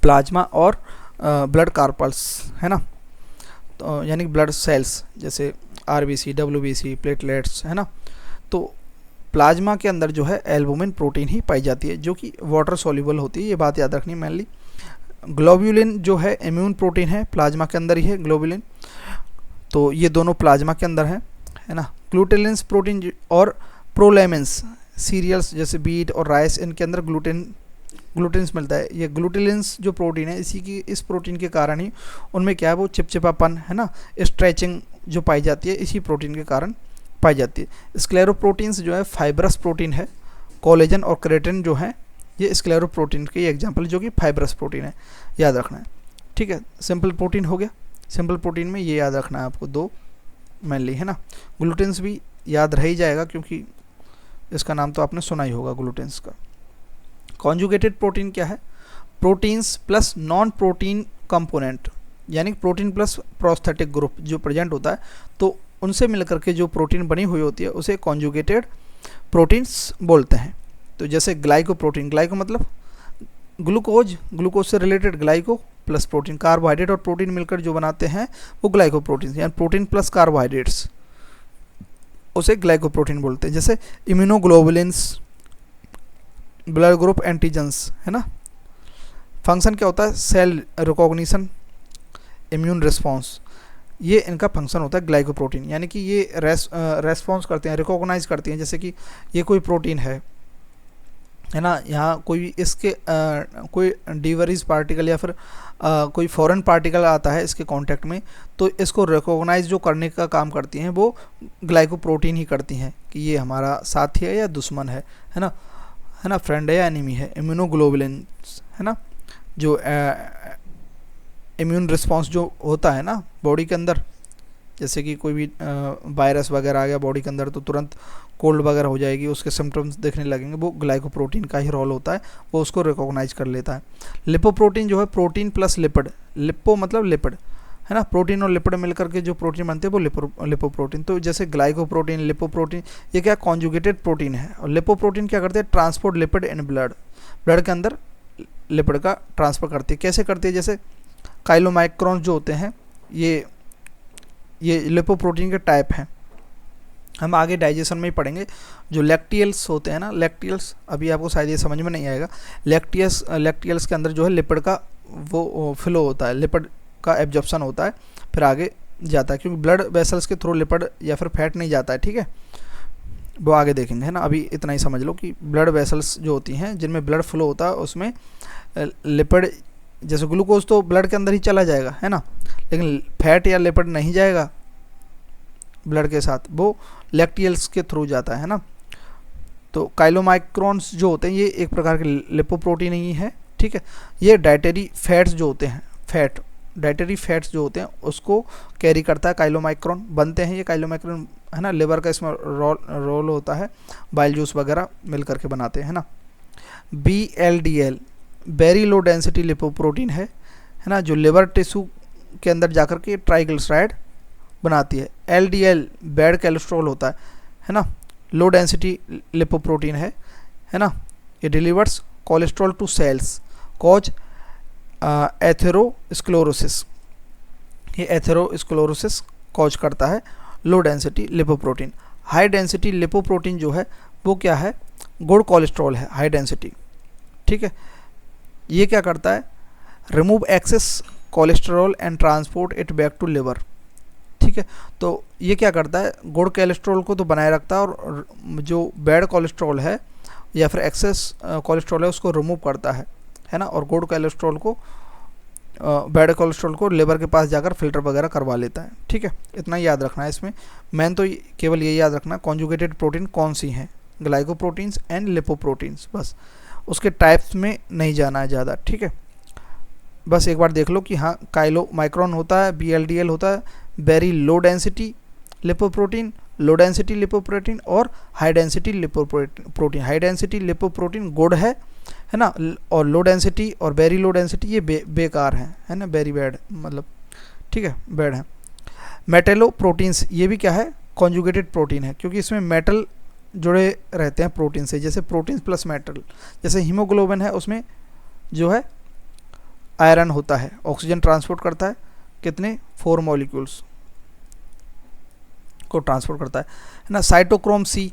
प्लाज्मा और ब्लड कार्पल्स, है ना, तो यानी ब्लड सेल्स जैसे आरबीसी, डब्ल्यूबीसी, प्लेटलेट्स, है ना। तो प्लाज्मा के अंदर जो है एल्बुमिन प्रोटीन ही पाई जाती है जो कि वाटर सॉल्युबल होती है, ये बात याद रखनी मेनली। ग्लोब्यूलिन जो है इम्यून प्रोटीन है, प्लाज्मा के अंदर ही है ग्लोब्यूलिन, तो ये दोनों प्लाज्मा के अंदर है ना। ग्लूटेलिन्स प्रोटीन और प्रोलेमिन्स, सीरियल्स जैसे बीट और राइस, इनके अंदर ग्लूटेन्स मिलता है। ये ग्लूटेलिन्स जो प्रोटीन है इस प्रोटीन के कारण ही उनमें क्या है वो चिपचिपापन, है ना, स्ट्रेचिंग जो पाई जाती है इसी प्रोटीन के कारण पाई जाती है। स्क्लेरोप्रोटीन्स जो है फाइब्रस प्रोटीन है, कोलेजन और केराटिन जो है ये स्क्लेरोप्रोटीन के एग्जाम्पल जो कि फाइब्रस प्रोटीन है, याद रखना है, ठीक है। सिंपल प्रोटीन हो गया, सिंपल प्रोटीन में ये याद रखना है आपको दो मेनली, है ना। ग्लूटेन्स भी याद रह ही जाएगा क्योंकि इसका नाम तो आपने सुना ही होगा ग्लूटेन्स का। कॉन्जुगेटेड प्रोटीन क्या है, proteins plus non protein component, यानी प्रोटीन प्लस प्रोस्थेटिक ग्रुप जो प्रेजेंट होता है, तो उनसे मिलकर के जो प्रोटीन बनी हुई होती है उसे कॉन्जुगेटेड प्रोटीन्स बोलते हैं। तो जैसे ग्लाइकोप्रोटीन, ग्लाइको मतलब ग्लूकोज से related glyco plus protein, carbohydrate और प्रोटीन मिलकर जो बनाते हैं वो ग्लाइकोप्रोटीन, यानी प्रोटीन प्लस कार्बोहाइड्रेट्स, उसे ग्लाइकोप्रोटीन बोलते हैं। जैसे इम्यूनोग्लोबुलिन्स, ब्लड ग्रुप एंटीजेंस, है ना। फंक्शन क्या होता है, सेल रिकॉग्निशन, इम्यून रिस्पॉन्स, ये इनका फंक्शन होता है ग्लाइकोप्रोटीन, यानी कि ये रेस्पॉन्स करते हैं, रिकॉग्नाइज करती हैं। जैसे कि ये कोई प्रोटीन है ना, यहाँ कोई इसके कोई डिवरीज पार्टिकल या फिर कोई फॉरेन पार्टिकल आता है इसके कांटेक्ट में, तो इसको रिकॉग्नाइज जो करने का काम करती हैं वो ग्लाइकोप्रोटीन ही करती हैं कि ये हमारा साथी है या दुश्मन है ना, फ्रेंड है या एनिमी है। इम्यूनोग्लोबुलिन, है ना, जो इम्यून रिस्पॉन्स जो होता है ना बॉडी के अंदर, जैसे कि कोई भी वायरस वगैरह आ गया बॉडी के अंदर तो तुरंत कोल्ड वगैरह हो जाएगी, उसके सिम्टम्स दिखने लगेंगे, वो ग्लाइकोप्रोटीन का ही रोल होता है, वो उसको रिकॉग्नाइज कर लेता है। लिपोप्रोटीन जो है प्रोटीन प्लस लिपिड, लिपो मतलब लिपिड, है ना, प्रोटीन और लिपिड मिलकर के जो प्रोटीन बनते हैं वो लिपोप्रोटीन। तो जैसे ग्लाइकोप्रोटीन, लिपोप्रोटीन, ये क्या कॉन्जुगेटेड प्रोटीन है। और लिपोप्रोटीन क्या करते हैं, transport lipid in blood, blood के अंदर लिपिड का ट्रांसफर करती है। कैसे करती है, जैसे काइलोमाइक्रॉन्स जो होते हैं ये लिपोप्रोटीन के टाइप हैं, हम आगे डाइजेशन में ही पढ़ेंगे। जो लैक्टियल्स होते हैं ना, लैक्टियल्स अभी आपको शायद ये समझ में नहीं आएगा। लैक्टियल्स के अंदर जो है लिपिड का वो फ्लो होता है, लिपिड का एब्जॉर्प्शन होता है, फिर आगे जाता है, क्योंकि ब्लड वेसल्स के थ्रू लिपिड या फिर फैट नहीं जाता है, ठीक है, वो आगे देखेंगे, है ना। अभी इतना ही समझ लो कि ब्लड वेसल्स जो होती हैं जिनमें ब्लड फ्लो होता है उसमें लिपिड, जैसे ग्लूकोज तो ब्लड के अंदर ही चला जाएगा, है ना, लेकिन फैट या लिपिड नहीं जाएगा ब्लड के साथ, वो लैक्टियल्स के थ्रू जाता है ना। तो काइलोमाइक्रॉन्स जो होते हैं ये एक प्रकार के लिपोप्रोटीन ही है, ठीक है। ये डाइटरी फैट्स जो होते हैं, डाइटरी फैट्स जो होते हैं उसको कैरी करता है काइलोमाइक्रॉन, बनते हैं ये काइलोमाइक्रॉन, है ना। लिवर का इसमें रोल होता है, बाइल जूस वगैरह मिल करके बनाते हैं ना। BLDL very low density lipoprotein है ना, जो लिवर टिश्यू के अंदर जाकर के ट्राइग्लिसराइड बनाती है। LDL बैड कोलेस्ट्रॉल होता है ना, लो डेंसिटी लिपोप्रोटीन है ना। ये delivers cholesterol to cells, cause atherosclerosis, ये एथेरोस्क्लेरोसिस कॉज करता है low density lipoprotein. High density lipoprotein जो है वो क्या है, गुड कोलेस्ट्रॉल है, हाई डेंसिटी, ठीक है। ये क्या करता है, remove excess cholesterol and transport it back to liver, ठीक है। तो ये क्या करता है, गुड कोलेस्ट्रॉल को तो बनाए रखता है और जो बैड कोलेस्ट्रॉल है या फिर एक्सेस कोलेस्ट्रॉल है उसको रिमूव करता है ना, और गुड कोलेस्ट्रॉल को बैड कोलेस्ट्रॉल को लिवर के पास जाकर फिल्टर वगैरह करवा लेता है। ठीक है, इतना याद रखना है इसमें। मैन तो केवल ये याद रखना कॉन्जुगेटेड प्रोटीन कौन सी हैं, ग्लाइकोप्रोटीन्स एंड लिपोप्रोटीन्स, बस उसके टाइप्स में नहीं जाना है ज़्यादा। ठीक है, बस एक बार देख लो कि हाँ काइलोमाइक्रोन होता है, BLDL होता है, very low density lipoprotein, low density lipoprotein और high density lipoprotein. High density lipoprotein good है ना, और लो डेंसिटी और वेरी लो डेंसिटी ये बेकार है ना, वेरी बैड मतलब, ठीक है, बैड है। मेटेलो प्रोटीन्स ये भी क्या है, कॉन्जुगेटेड प्रोटीन है, क्योंकि इसमें मेटल जुड़े रहते हैं प्रोटीन से, जैसे प्रोटीन प्लस मेटल। जैसे हीमोग्लोबिन है उसमें जो है आयरन होता है, ऑक्सीजन ट्रांसपोर्ट करता है, कितने 4 मॉलिक्यूल्स को ट्रांसपोर्ट करता है ना। साइटोक्रोम सी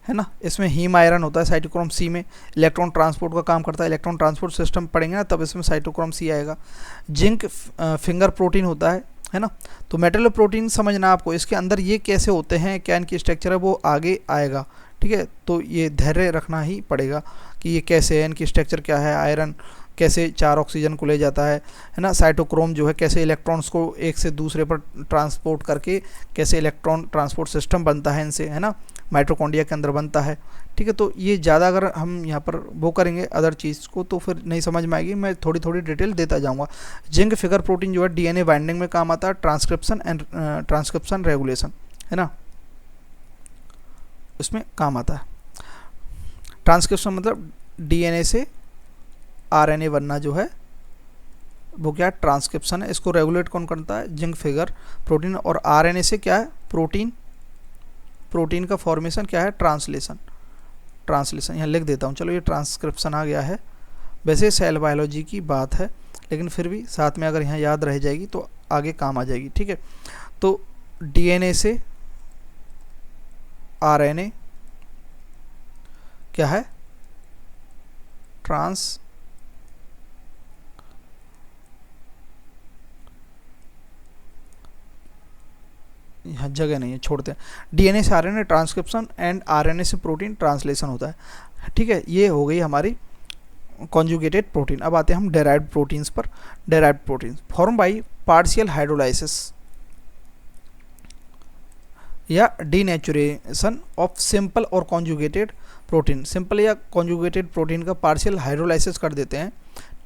है ना, इसमें हीम आयरन होता है, साइटोक्रोम सी में इलेक्ट्रॉन ट्रांसपोर्ट का काम करता है। इलेक्ट्रॉन ट्रांसपोर्ट सिस्टम पढ़ेंगे ना तब इसमें साइटोक्रोम सी आएगा। जिंक फिंगर प्रोटीन होता है ना। तो मेटल प्रोटीन समझना आपको, इसके अंदर ये कैसे होते हैं, क्या इनकी स्ट्रक्चर है, वो आगे आएगा। ठीक है, तो ये धैर्य रखना ही पड़ेगा कि ये कैसे है, इनकी स्ट्रक्चर क्या है, आयरन कैसे 4 ऑक्सीजन को ले जाता है ना। साइटोक्रोम जो है कैसे इलेक्ट्रॉन्स को एक से दूसरे पर ट्रांसपोर्ट करके कैसे इलेक्ट्रॉन ट्रांसपोर्ट सिस्टम बनता है इनसे, है ना, माइटोकॉन्ड्रिया के अंदर बनता है। ठीक है, तो ये ज़्यादा अगर हम यहाँ पर वो करेंगे अदर चीज़ को तो फिर नहीं समझ में आएगी, मैं थोड़ी थोड़ी डिटेल देता जाऊँगा। जिंक फिगर प्रोटीन जो है DNA बाइंडिंग में काम आता है, ट्रांसक्रिप्शन रेगुलेशन है ना, उसमें काम आता है। ट्रांसक्रिप्शन मतलब DNA से RNA बनना जो है वो क्या है, ट्रांसक्रिप्शन है। इसको रेगुलेट कौन करता है, जिंक फिगर प्रोटीन। और RNA से क्या है, प्रोटीन का फॉर्मेशन क्या है, ट्रांसलेशन यहाँ लिख देता हूँ। चलो ये ट्रांसक्रिप्शन आ गया है, वैसे सेल बायोलॉजी की बात है लेकिन फिर भी साथ में अगर यहाँ याद रह जाएगी तो आगे काम आ जाएगी। ठीक है, तो DNA से RNA क्या है, यहाँ जगह नहीं है, छोड़ते हैं। DNA से RNA ट्रांसक्रिप्शन एंड RNA से प्रोटीन ट्रांसलेशन होता है। ठीक है, ये हो गई हमारी कॉन्जुगेटेड प्रोटीन। अब आते हैं हम डेराइव्ड प्रोटीन्स पर। Derived proteins form by partial hydrolysis या डीनेचुरेशन ऑफ सिंपल और कॉन्जुगेटेड प्रोटीन। सिंपल या कॉन्जुगेटेड प्रोटीन का पार्शियल हाइड्रोलाइसिस कर देते हैं।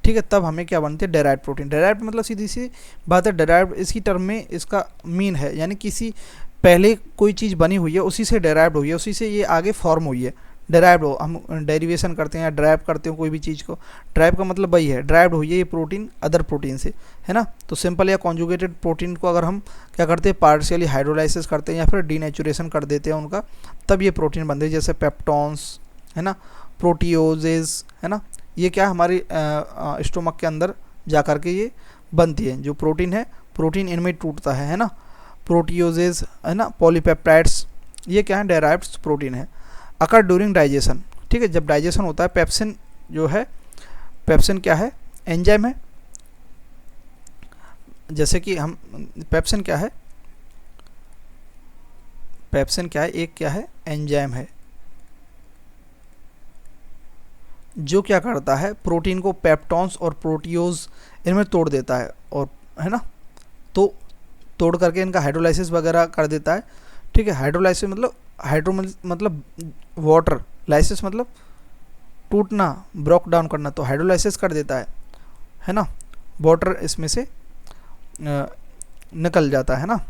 ठीक है, तब हमें क्या बनते हैं, डेराइव्ड प्रोटीन। डेराइव्ड मतलब सीधी सी बात है, डेराइव्ड इसकी टर्म में इसका मीन है, यानी किसी पहले कोई चीज़ बनी हुई है उसी से डेराइव्ड हुई है, उसी से ये आगे फॉर्म हुई है। डेराइव्ड हो, हम डेरिवेशन करते हैं या ड्राइव करते हो कोई भी चीज़ को, ड्राइव का मतलब वही है, ड्राइव्ड हुई है ये प्रोटीन अदर प्रोटीन से, है ना। तो सिंपल या कॉन्जुगेटेड प्रोटीन को अगर हम क्या करते हैं, पार्शियली हाइड्रोलाइसिस करते हैं या फिर डीनेचुरेशन कर देते हैं उनका, तब ये प्रोटीन बनते हैं। जैसे पेप्टॉन्स है ना, प्रोटीओजेज है ना, ये क्या हमारी स्टोमक के अंदर जा कर के ये बनती है। जो प्रोटीन है, प्रोटीन इनमें टूटता है ना, प्रोटीओजेज है ना, पॉलीपेप्टाइड्स, ये क्या है, डेराइव्ड प्रोटीन है। अकर ड्यूरिंग डाइजेशन। ठीक है, जब डाइजेशन होता है, पेप्सिन जो है, पेप्सिन क्या है, एंजाइम है। जैसे कि हम पेप्सिन क्या है, पेप्सिन क्या है, एक क्या है, एंजाइम है, जो क्या करता है, प्रोटीन को पेप्टॉन्स और प्रोटीओज इनमें तोड़ देता है, और है ना, तो तोड़ करके इनका हाइड्रोलाइसिस वगैरह कर देता है। ठीक है, हाइड्रोलाइसिस मतलब मतलब वाटर, लाइसिस मतलब टूटना, ब्रोक डाउन करना, तो हाइड्रोलाइसिस कर देता है ना, वाटर इसमें से निकल जाता है ना।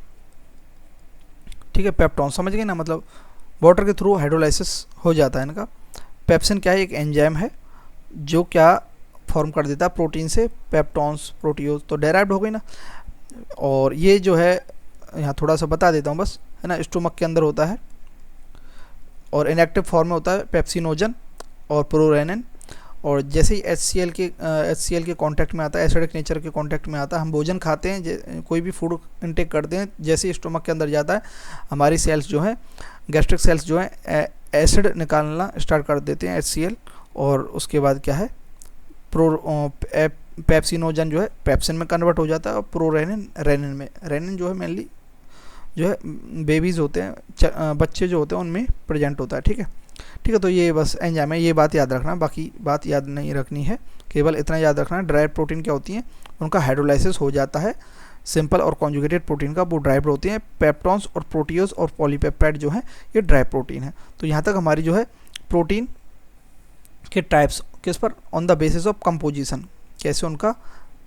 ठीक है, पेप्टॉन समझ गए ना, मतलब वाटर के थ्रू हाइड्रोलाइसिस हो जाता है इनका। पेप्सिन क्या है, एक एंजाइम है जो क्या फॉर्म कर देता है प्रोटीन से पेप्टॉन्स, प्रोटीओज, तो डेराइव्ड हो गई ना। और ये जो है यहाँ थोड़ा सा बता देता हूँ बस, है ना, स्टोमक के अंदर होता है और इनएक्टिव फॉर्म में होता है पेप्सिनोजन और प्रोरेनिन। और जैसे ही HCl के कांटेक्ट में आता है, एसिडिक नेचर के कांटेक्ट में आता है, हम भोजन खाते हैं, कोई भी फूड इंटेक करते हैं, जैसे ही स्टोमक के अंदर जाता है हमारी सेल्स जो है, गैस्ट्रिक सेल्स जो है, एसिड निकालना स्टार्ट कर देते हैं HCl, और उसके बाद क्या है, पेप्सिनोजन जो है पेप्सिन में कन्वर्ट हो जाता है, और प्रोरेनिन रेनिन में, रेनिन जो है मेनली जो है बेबीज़ होते हैं, बच्चे जो होते हैं उनमें प्रेजेंट होता है। ठीक है, ठीक है। तो ये बस एंजाइम है, ये बात याद रखना, बाकी बात याद नहीं रखनी है, केवल इतना याद रखना है ड्राइड प्रोटीन क्या होती हैं, उनका हाइड्रोलाइसिस हो जाता है सिंपल और कॉन्जुगेटेड प्रोटीन का, वो ड्राइड होती हैं। पेप्टॉन्स और प्रोटीओज और पॉलीपेप्टाइड जो है ये ड्राई प्रोटीन है। तो यहाँ तक हमारी जो है प्रोटीन के टाइप्स किस पर, on the basis of composition, कैसे उनका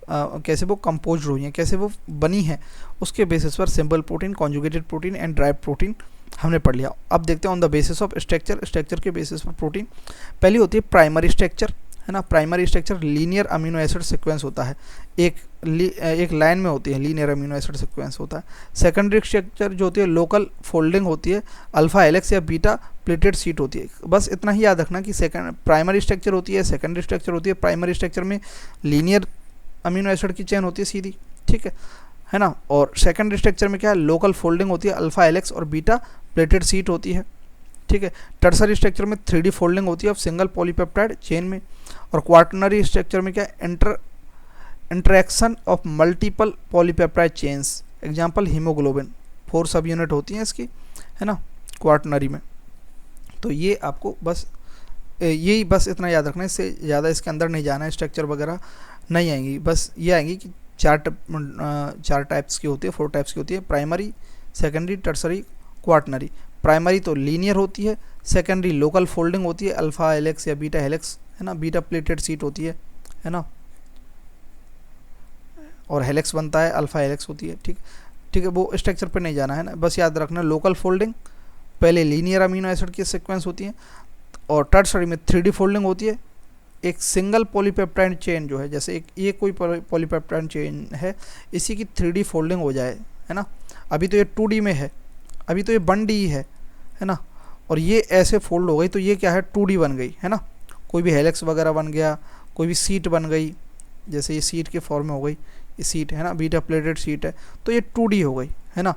कैसे वो कंपोज हुई हैं, कैसे वो बनी है, उसके बेसिस पर simple protein, conjugated protein and dry protein हमने पढ़ लिया। अब देखते हैं on the basis of structure, structure के बेसिस पर प्रोटीन। पहली होती है प्राइमरी स्ट्रक्चर, है ना। Primary structure linear amino acid sequence होता है, एक लाइन में होती है, लीनियर अमीनो एसिड सीक्वेंस होता है। सेकेंडरी स्ट्रक्चर जो होती है लोकल फोल्डिंग होती है, अल्फा हेलिक्स या बीटा प्लेटेड शीट होती है। बस इतना ही याद रखना कि प्राइमरी स्ट्रक्चर होती है, सेकेंडरी स्ट्रक्चर होती है। प्राइमरी स्ट्रक्चर में लीनियर अमीनो एसिड की चेन होती है सीधी, ठीक है ना। और सेकेंडरी स्ट्रक्चर में क्या है, लोकल फोल्डिंग होती है, अल्फा हेलिक्स और बीटा प्लेटेड शीट होती है, ठीक है। टर्सरी स्ट्रक्चर में 3D फोल्डिंग होती है ऑफ सिंगल पॉलीपेप्टाइड चेन में। और क्वार्टनरी स्ट्रक्चर में क्या है, interaction of multiple polypeptide chains, example haemoglobin, 4 सब यूनिट होती हैं इसकी, है ना, क्वार्टनरी में। तो ये आपको बस यही बस इतना याद रखना है, इससे ज़्यादा इसके अंदर नहीं जाना है, स्ट्रक्चर वगैरह नहीं आएंगी, बस ये आएंगी कि 4 टाइप्स की होती है, 4 टाइप्स की होती है, primary, secondary, tertiary, quaternary. Primary तो लीनियर होती है, सेकेंडरी लोकल फोल्डिंग होती है, अल्फा हेलिक्स या बीटा हेलिक्स, है ना, बीटा प्लेटेड शीट होती है ना, और हेलिक्स बनता है, अल्फा हेलिक्स होती है, ठीक है। वो स्ट्रक्चर पे नहीं जाना है ना, बस याद रखना लोकल फोल्डिंग, पहले लीनियर अमीनो एसिड की सीक्वेंस होती है, और टर्सरी में 3D फोल्डिंग होती है, एक सिंगल पॉलीपेप्टाइड चेन जो है, जैसे एक ये कोई पॉलीपेप्टाइड चेन है, इसी की 3D फोल्डिंग हो जाए, है ना। अभी तो ये 2D में है, अभी तो ये 1D है ना, और ये ऐसे फोल्ड हो गई तो ये क्या है, 2D बन गई, है ना। कोई भी हेलिक्स वगैरह बन गया, कोई भी सीट बन गई, जैसे ये सीट के फॉर्म में हो गई, ये सीट है ना, बीटा प्लेटेड सीट है, तो ये 2D हो गई, है ना।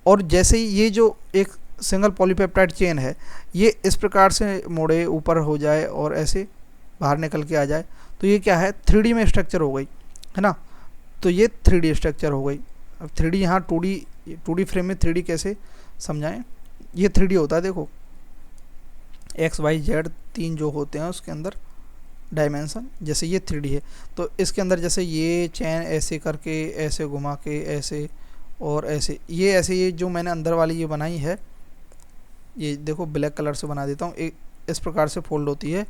और जैसे ही ये जो एक सिंगल पॉलीपेप्टाइड चेन है, ये इस प्रकार से मोड़े ऊपर हो जाए और ऐसे बाहर निकल के आ जाए, तो ये क्या है, 3D में स्ट्रक्चर हो गई, है ना। तो ये 3D स्ट्रक्चर हो गई। अब 3D यहाँ 2D फ्रेम में 3D कैसे समझाएं, ये 3D होता है, देखो एक्स वाई जेड 3 जो होते हैं उसके अंदर डायमेंशन, जैसे ये 3D है, तो इसके अंदर जैसे ये चैन ऐसे करके, ऐसे घुमा के, ऐसे और ऐसे, ये ऐसे, ये जो मैंने अंदर वाली ये बनाई है, ये देखो ब्लैक कलर से बना देता हूँ, इस प्रकार से फोल्ड होती है,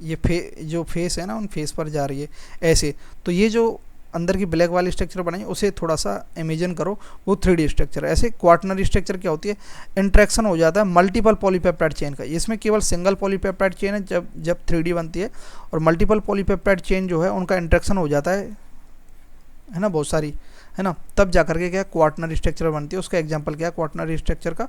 ये जो फेस है ना, उन फेस पर जा रही है ऐसे। तो ये जो अंदर की ब्लैक वाली स्ट्रक्चर बनाई, उसे थोड़ा सा इमेजिन करो, वो 3D स्ट्रक्चर है। ऐसे क्वार्टनरी स्ट्रक्चर क्या होती है, इंट्रैक्शन हो जाता है मल्टीपल पॉलीपेप्टाइड चेन का। इसमें केवल सिंगल पॉलीपेप्टाइड चेन है जब 3D बनती है, और मल्टीपल पॉलीपेप्टाइड चेन जो है उनका इंट्रैक्शन हो जाता है ना, बहुत सारी, है ना, तब जा करके क्या क्वार्टनरी स्ट्रक्चर बनती है। उसका एग्जांपल क्या है क्वार्टनरी स्ट्रक्चर का,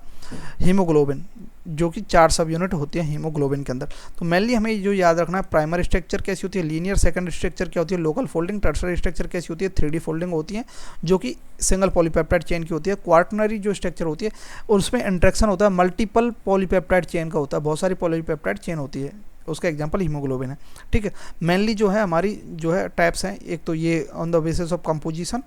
हीमोग्लोबिन, जो कि 4 सब यूनिट होती है हीमोग्लोबिन के अंदर। तो मेनली हमें जो याद रखना है, प्राइमरी स्ट्रक्चर कैसी होती है, लीनियर, सेकंडरी स्ट्रक्चर क्या होती है, लोकल फोल्डिंग, टर्सरी स्ट्रक्चर कैसी होती है, 3D फोल्डिंग होती है, जो कि सिंगल पॉलीपेप्टाइड चेन की होती है। क्वार्टनरी जो स्ट्रक्चर होती है उसमें इंट्रैक्शन होता है मल्टीपल पॉलीपेप्टाइड चेन का होता है, बहुत सारी पॉलीपेप्टाइड चेन होती है, उसका एग्जांपल हीमोग्लोबिन है, ठीक है। मेनली जो है हमारी जो है टाइप्स हैं, एक तो ये on the basis of composition,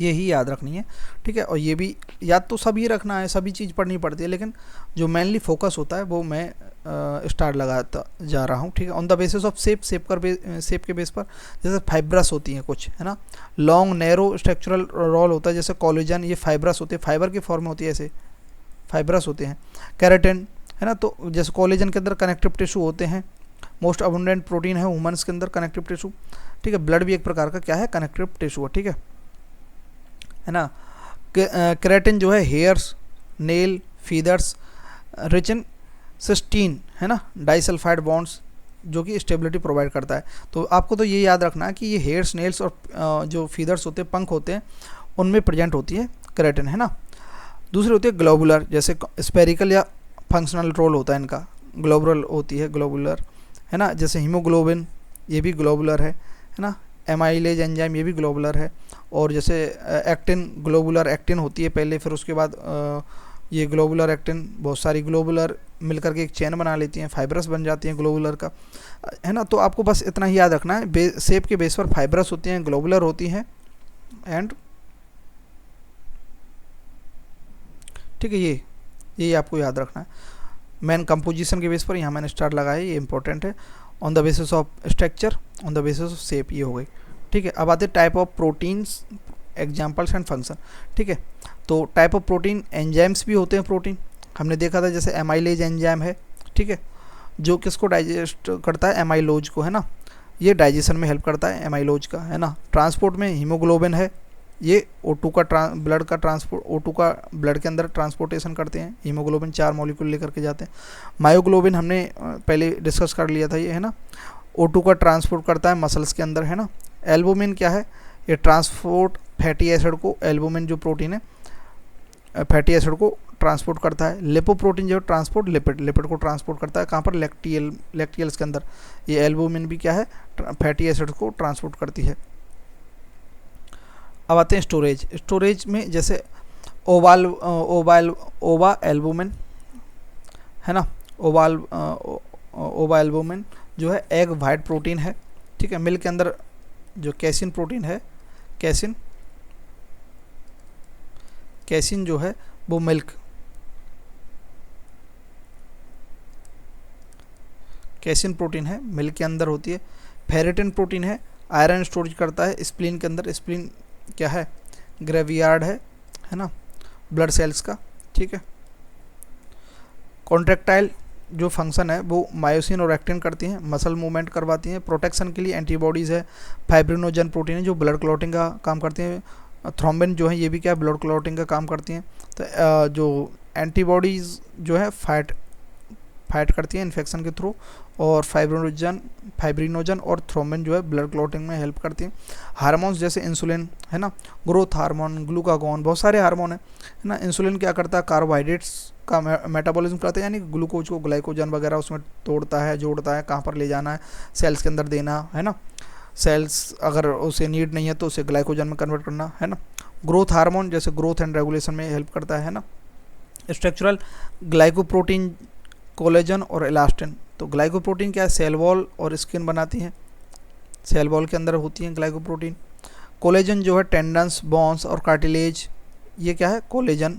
ये ही याद रखनी है, ठीक है। और ये भी याद तो सभी रखना है, सभी चीज़ पढ़नी पड़ती है, लेकिन जो मेनली फोकस होता है वो मैं स्टार लगाता जा रहा हूँ, ठीक है। On the basis of shape के बेस पर, जैसे फाइब्रस होती हैं कुछ, है ना, लॉन्ग नैरो स्ट्रक्चरल रोल होता है, जैसे कोलेजन, ये फाइब्रस होते हैं, फाइबर के फॉर्म में होती है, ऐसे फाइब्रस होते हैं। केराटिन, है ना, तो जैसे कोलेजन के अंदर कनेक्टिव टिश्यू होते हैं, मोस्ट अबंडेंट प्रोटीन है ह्यूमन्स के अंदर कनेक्टिव टिश्यू, ठीक है। ब्लड भी एक प्रकार का क्या है, कनेक्टिव टिश्यू है, ठीक है ना। केराटिन जो है hairs, nail, feathers, rich in cysteine, है ना, डाइसल्फाइड बॉन्ड्स, जो कि स्टेबिलिटी प्रोवाइड करता है। तो आपको तो ये याद रखना है कि ये हेयर्स, नेल्स और जो फीदर्स होते हैं, पंख होते हैं, उनमें प्रेजेंट होती है केराटिन, है ना। दूसरी होती है ग्लोबुलर, जैसे स्पेरिकल या फंक्शनल रोल होता है इनका, ग्लोबुलर होती है, ग्लोबुलर, है ना, जैसे हीमोग्लोबिन, ये भी ग्लोबुलर है ना, एमाइलेज एंजाइम, ये भी ग्लोबुलर है। और जैसे एक्टिन, ग्लोबुलर एक्टिन होती है पहले, फिर उसके बाद ये ग्लोबुलर एक्टिन, बहुत सारी ग्लोबुलर मिलकर के एक चेन बना लेती हैं, फाइब्रस बन जाती हैं ग्लोबुलर का, है ना। तो आपको बस इतना ही याद रखना है, शेप के बेस पर फाइब्रस होती हैं, ग्लोबुलर होती हैं, एंड ठीक है, ये आपको याद रखना है। मेन कंपोजिशन के बेस पर यहाँ मैंने स्टार लगाया है, ये इंपॉर्टेंट है। On the basis of structure, on the basis of shape, ये हो गई। ठीक है, अब आते type of proteins, examples and function. ठीक है, तो टाइप ऑफ प्रोटीन, एंजाइम्स भी होते हैं प्रोटीन, हमने देखा था, जैसे एमाइलेज एंजाइम है। ठीक है, जो किसको डाइजेस्ट करता है, एमाइलोज को, है ना, ये डाइजेशन में हेल्प करता है एमाइलोज का, है ना। ट्रांसपोर्ट में हीमोग्लोबिन है, ये O2 का ब्लड का ट्रांसपोर्ट, O2 का ब्लड के अंदर ट्रांसपोर्टेशन करते हैं, हीमोग्लोबिन 4 मॉलिक्यूल लेकर के जाते हैं। मायोग्लोबिन हमने पहले डिस्कस कर लिया था, ये है ना, O2 का ट्रांसपोर्ट करता है मसल्स के अंदर, है ना। एल्बुमिन क्या है, ये ट्रांसपोर्ट फैटी एसिड को, एल्बुमिन जो प्रोटीन है फैटी एसिड को ट्रांसपोर्ट करता है। लिपोप्रोटीन जो ट्रांसपोर्ट लिपिड को ट्रांसपोर्ट करता है, कहाँ पर, लैक्टियल्स के अंदर। ये एल्बुमिन भी क्या है, फैटी एसिड को ट्रांसपोर्ट करती है। अब आते हैं स्टोरेज में, जैसे ओवा एल्बुमिन, है ना, ओवा एल्बुमिन जो है एग वाइट प्रोटीन है। ठीक है, मिल्क के अंदर जो कैसिन प्रोटीन है, कैसिन जो है वो मिल्क, कैसिन प्रोटीन है, मिल्क के अंदर होती है। फेरेटिन प्रोटीन है, आयरन स्टोरेज करता है स्प्लीन के अंदर। स्प्लीन क्या है, ग्रेवियार्ड है ना, ब्लड सेल्स का। ठीक है, कॉन्ट्रैक्टाइल जो फंक्शन है वो मायोसिन और एक्टिन करती हैं, मसल मूवमेंट करवाती हैं। प्रोटेक्शन के लिए एंटीबॉडीज़ है। फाइब्रिनोजन प्रोटीन है जो ब्लड क्लॉटिंग का काम करती हैं। थ्रोम्बिन जो है ये भी क्या, ब्लड क्लॉटिंग का काम करती हैं। तो जो एंटीबॉडीज़ जो है फाइट करती हैं इन्फेक्शन के थ्रू, और फाइब्रिनोजन और थ्रोम्बिन जो है ब्लड क्लॉटिंग में हेल्प करती हैं। हार्मोन्स जैसे इंसुलिन, है ना, ग्रोथ हार्मोन, ग्लूकागॉन, बहुत सारे हार्मोन है ना। इंसुलिन क्या करता है, कार्बोहाइड्रेट्स का मेटाबॉलिज्म करता है, यानी ग्लूकोज को ग्लाइकोजन वगैरह उसमें तोड़ता है, जोड़ता है, कहाँ पर ले जाना है, सेल्स के अंदर देना, है ना। सेल्स अगर उसे नीड नहीं है तो उसे ग्लाइकोजन में कन्वर्ट करना, है ना। ग्रोथ हार्मोन जैसे ग्रोथ एंड रेगुलेशन में हेल्प करता है ना। स्ट्रक्चरल, ग्लाइकोप्रोटीन, कोलेजन और इलास्टिन। तो ग्लाइकोप्रोटीन क्या है, सेल वॉल और स्किन बनाती हैं, सेल वॉल के अंदर होती हैं ग्लाइकोप्रोटीन। कोलेजन जो है टेंडन्स, बोन्स और कार्टिलेज, ये क्या है, कोलेजन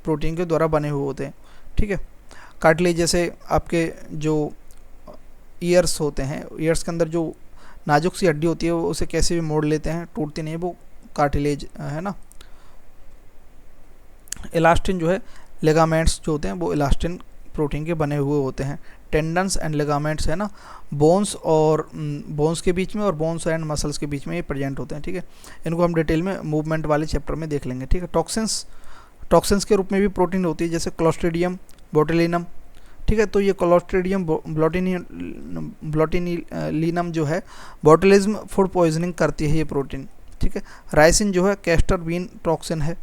प्रोटीन के द्वारा बने हुए होते हैं। ठीक है, कार्टिलेज जैसे आपके जो ईयर्स होते हैं, ईयर्स के अंदर जो नाजुक सी हड्डी होती है वो उसे कैसे भी मोड़ लेते हैं, टूटती नहीं, वो कार्टिलेज है ना। इलास्टिन जो है, लिगामेंट्स जो होते हैं वो इलास्टिन प्रोटीन के बने हुए होते हैं। टेंडन्स एंड लिगामेंट्स है ना, बोन्स के बीच में और बोन्स एंड मसल्स के बीच में ये प्रेजेंट होते हैं। ठीक है, इनको हम डिटेल में मूवमेंट वाले चैप्टर में देख लेंगे। ठीक है, टॉक्सिन्स के रूप में भी प्रोटीन होती है, जैसे क्लोस्ट्रीडियम बोtulinum। ठीक है, तो ये क्लोस्ट्रीडियम बोtulinum जो है बोtulism फूड पॉइजनिंग करती है ये प्रोटीन। ठीक है, राइसिन जो है कैस्टर बीन टॉक्सिन है।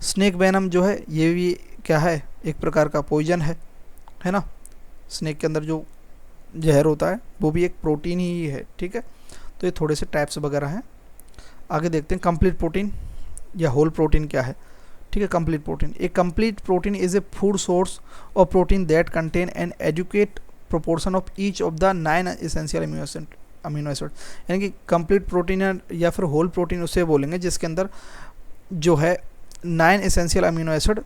स्नेक वेनम जो है ये भी क्या है, एक प्रकार का पॉइजन है ना। स्नेक के अंदर जो जहर होता है वो भी एक प्रोटीन ही है। ठीक है, तो ये थोड़े से टाइप्स वगैरह हैं। आगे देखते हैं कंप्लीट प्रोटीन या होल प्रोटीन क्या है। ठीक है, complete protein, a complete protein is a food source of protein that contain an adequate proportion of each of the 9 essential amino acid. यानी कि कंप्लीट प्रोटीन या फिर होल प्रोटीन उसे बोलेंगे जिसके अंदर जो है 9 एसेंशियल अमीनो एसिड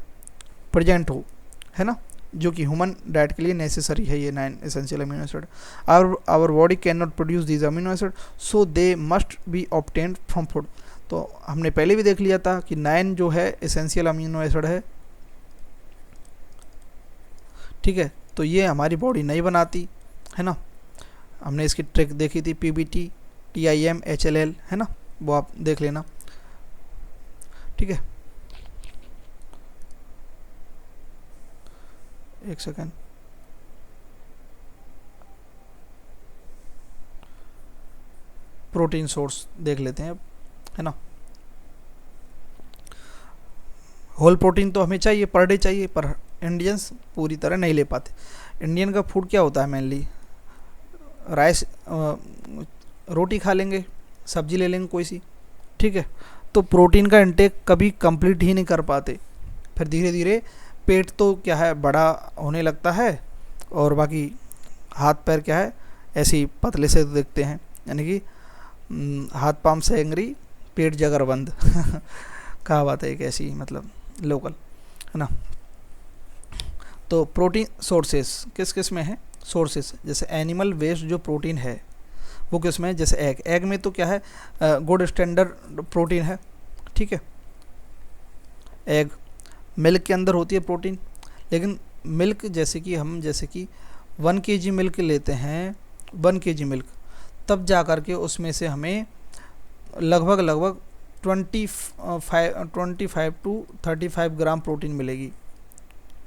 प्रेजेंट हो, है ना, जो कि ह्यूमन डाइट के लिए नेसेसरी है। ये 9 essential amino acid, our body can not produce these amino acid, so they must be obtained from food. तो हमने पहले भी देख लिया था कि 9 जो है एसेंशियल अमीनो एसिड है। ठीक है, तो ये हमारी बॉडी नहीं बनाती, है ना। हमने इसकी ट्रिक देखी थी, PBT, TIM, HLL, है ना, वो आप देख लेना। ठीक है, एक सेकेंड, प्रोटीन सोर्स देख लेते हैं, है ना। होल प्रोटीन तो हमें चाहिए, पर डे चाहिए, पर इंडियंस पूरी तरह नहीं ले पाते। इंडियन का फूड क्या होता है, मेनली राइस, रोटी खा लेंगे, सब्जी ले लेंगे कोई सी। ठीक है, तो प्रोटीन का इंटेक कभी कंप्लीट ही नहीं कर पाते। फिर धीरे धीरे पेट तो क्या है, बड़ा होने लगता है, और बाकी हाथ पैर क्या है, ऐसे ही पतले से दिखते हैं, यानी कि हाथ पाम से एंग्री, पेट जगर बंद कहा बात है एक ऐसी, मतलब लोकल, है ना। तो प्रोटीन सोर्सेस किस किस में है, सोर्सेस जैसे एनिमल वेस्ट जो प्रोटीन है वो किस में है, जैसे एग, एग में तो क्या है, गुड स्टैंडर्ड प्रोटीन है, ठीक है, एग। मिल्क के अंदर होती है प्रोटीन, लेकिन मिल्क जैसे कि 1 kg मिल्क लेते हैं, 1 kg मिल्क, तब जा कर के उसमें से हमें लगभग 25 टू 35 ग्राम प्रोटीन मिलेगी,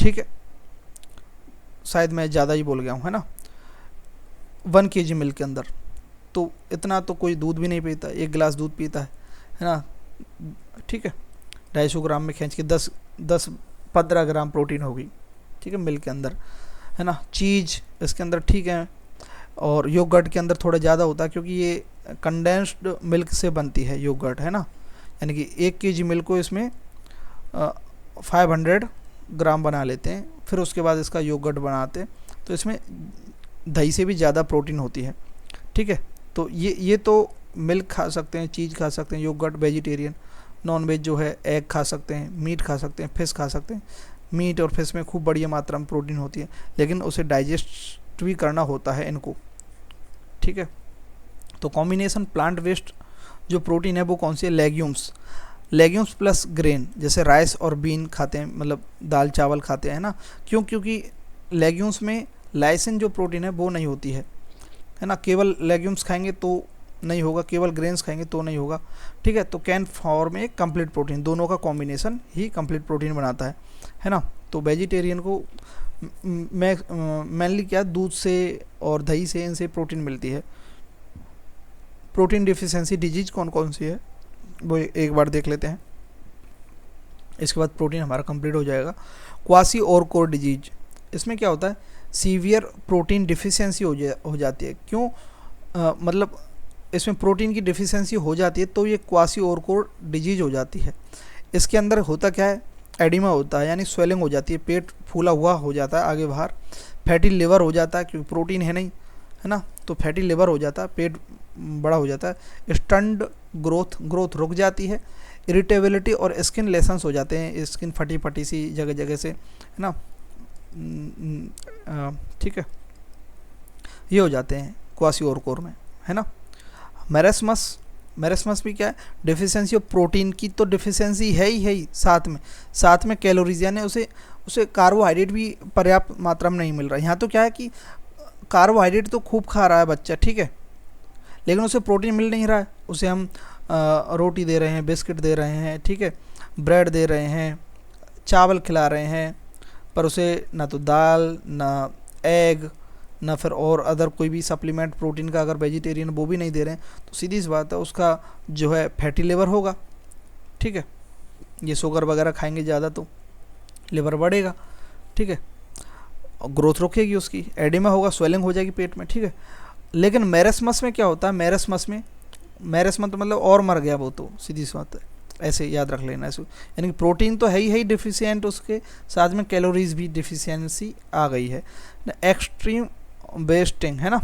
ठीक है। शायद मैं ज़्यादा ही बोल गया हूँ, है ना। 1 kg मिल्क के अंदर तो इतना तो कोई दूध भी नहीं पीता, 1 गिलास दूध पीता है ना, ठीक है। 250 ग्राम में खींच के 10-15 ग्राम प्रोटीन होगी, ठीक है, मिल्क के अंदर, है ना। चीज़ इसके अंदर ठीक है, और योगर्ट के अंदर थोड़ा ज़्यादा होता है क्योंकि ये कंडेंस्ड मिल्क से बनती है योगर्ट, है ना। यानी कि 1 kg मिल्क को इसमें 500 ग्राम बना लेते हैं, फिर उसके बाद इसका योगर्ट बनाते हैं, तो इसमें दही से भी ज़्यादा प्रोटीन होती है, ठीक है। तो ये तो मिल्क खा सकते हैं, चीज़ खा सकते हैं, योगर्ट वेजिटेरियन। नॉन वेज जो है एग खा सकते हैं, मीट खा सकते हैं, फिश खा सकते हैं। मीट और फिश में खूब बढ़िया मात्रा में प्रोटीन होती है, लेकिन उसे डाइजेस्ट भी करना होता है इनको, ठीक है। तो कॉम्बिनेशन प्लांट वेस्ट जो प्रोटीन है वो कौन सी है, लेग्यूम्स, लेग्यूम्स प्लस ग्रेन, जैसे राइस और बीन खाते हैं, मतलब दाल चावल खाते हैं ना। क्योंकि लेग्यूम्स में लाइसिन जो प्रोटीन है वो नहीं होती है ना। केवल लेग्यूम्स खाएंगे तो नहीं होगा, केवल ग्रेन्स खाएंगे तो नहीं होगा, ठीक है। तो can form A complete protein, दोनों का कॉम्बिनेशन ही कंप्लीट प्रोटीन बनाता है ना। तो वेजिटेरियन को मेनली क्या, दूध से और दही से, इनसे प्रोटीन मिलती है। प्रोटीन डिफिशिएंसी डिजीज कौन कौन सी है वो एक बार देख लेते हैं, इसके बाद प्रोटीन हमारा कंप्लीट हो जाएगा। क्वासी और कोर डिजीज, इसमें क्या होता है, सीवियर प्रोटीन डिफिशिएंसी हो जाती है। क्यों, मतलब इसमें प्रोटीन की डिफिशिएंसी हो जाती है तो ये क्वासी और कोर डिजीज हो जाती है। इसके अंदर होता क्या है, एडिमा होता है, यानी स्वेलिंग हो जाती है, पेट फूला हुआ हो जाता है आगे बाहर। फैटी लिवर हो जाता है क्योंकि प्रोटीन है नहीं, है ना, तो फैटी लिवर हो जाता है, पेट बड़ा हो जाता है। स्टंड ग्रोथ रुक जाती है। इरिटेबिलिटी और स्किन लेसन्स हो जाते हैं, स्किन फटी फटी सी जगह जगह से, है ना, ठीक है, ये हो जाते हैं क्वासी और कोर में, है ना। मेरेस्मस भी क्या है, डिफिशियंसी ऑफ प्रोटीन की तो डिफिशियंसी है ही, साथ में कैलोरीज, यानी उसे कार्बोहाइड्रेट भी पर्याप्त मात्रा में नहीं मिल रहा है। यहाँ तो क्या है कि कार्बोहाइड्रेट तो खूब खा रहा है बच्चा, ठीक है, लेकिन उसे प्रोटीन मिल नहीं रहा है। उसे हम रोटी दे रहे हैं, बिस्किट दे रहे हैं, ठीक है, ब्रेड दे रहे हैं, चावल खिला रहे हैं, पर उसे ना तो दाल, ना एग, ना फिर और अदर कोई भी सप्लीमेंट प्रोटीन का अगर वेजिटेरियन वो भी नहीं दे रहे हैं, तो सीधी सी बात है उसका जो है फैटी लिवर होगा, ठीक है। ये शुगर वगैरह खाएंगे ज़्यादा तो लिवर बढ़ेगा, ठीक है, और ग्रोथ रुकेगी उसकी, एडिमा होगा, स्वेलिंग हो जाएगी पेट में, ठीक है। लेकिन मेरेस्मस में क्या होता है, मेरेस्मस तो मतलब और मर गया वो, तो सीधी सी बात है, ऐसे याद रख लेना इसको। यानी कि प्रोटीन तो है ही डिफिशियंट, उसके साथ में कैलोरीज भी डिफिशियंसी आ गई है। एक्सट्रीम वेस्टिंग, है ना,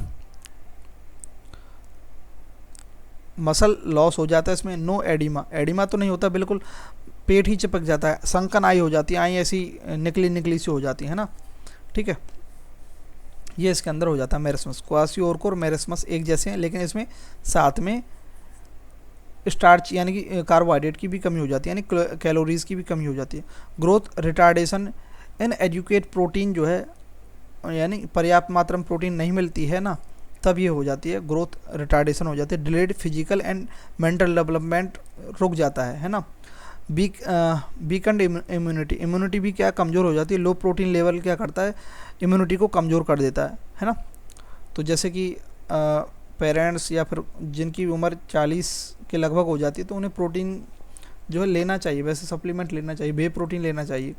मसल लॉस हो जाता है इसमें। नो एडिमा तो नहीं होता, बिल्कुल पेट ही चिपक जाता है, संकन आई हो जाती है, आई ऐसी निकली सी हो जाती है ना, ठीक है, ये इसके अंदर हो जाता है मेरेस्मस। क्वासी और कोर मेरेस्मस एक जैसे हैं, लेकिन इसमें साथ में स्टार्च यानी कि कार्बोहाइड्रेट की भी कमी हो जाती है, यानी कैलोरीज की भी कमी हो जाती है। ग्रोथ रिटार्डेशन इन एजुकेट प्रोटीन जो है, यानी पर्याप्त मात्रा में प्रोटीन नहीं मिलती है ना, तब ये हो जाती है, ग्रोथ रिटार्डेशन हो जाती है। Delayed physical and mental development रुक जाता है ना। वीकेंड इम्यूनिटी भी क्या कमज़ोर हो जाती है। लो प्रोटीन लेवल क्या करता है, इम्यूनिटी को कमज़ोर कर देता है ना। तो जैसे कि पेरेंट्स या फिर जिनकी उम्र 40 के लगभग हो जाती है, तो उन्हें प्रोटीन जो है लेना चाहिए, वैसे सप्लीमेंट लेना चाहिए, वे प्रोटीन लेना चाहिए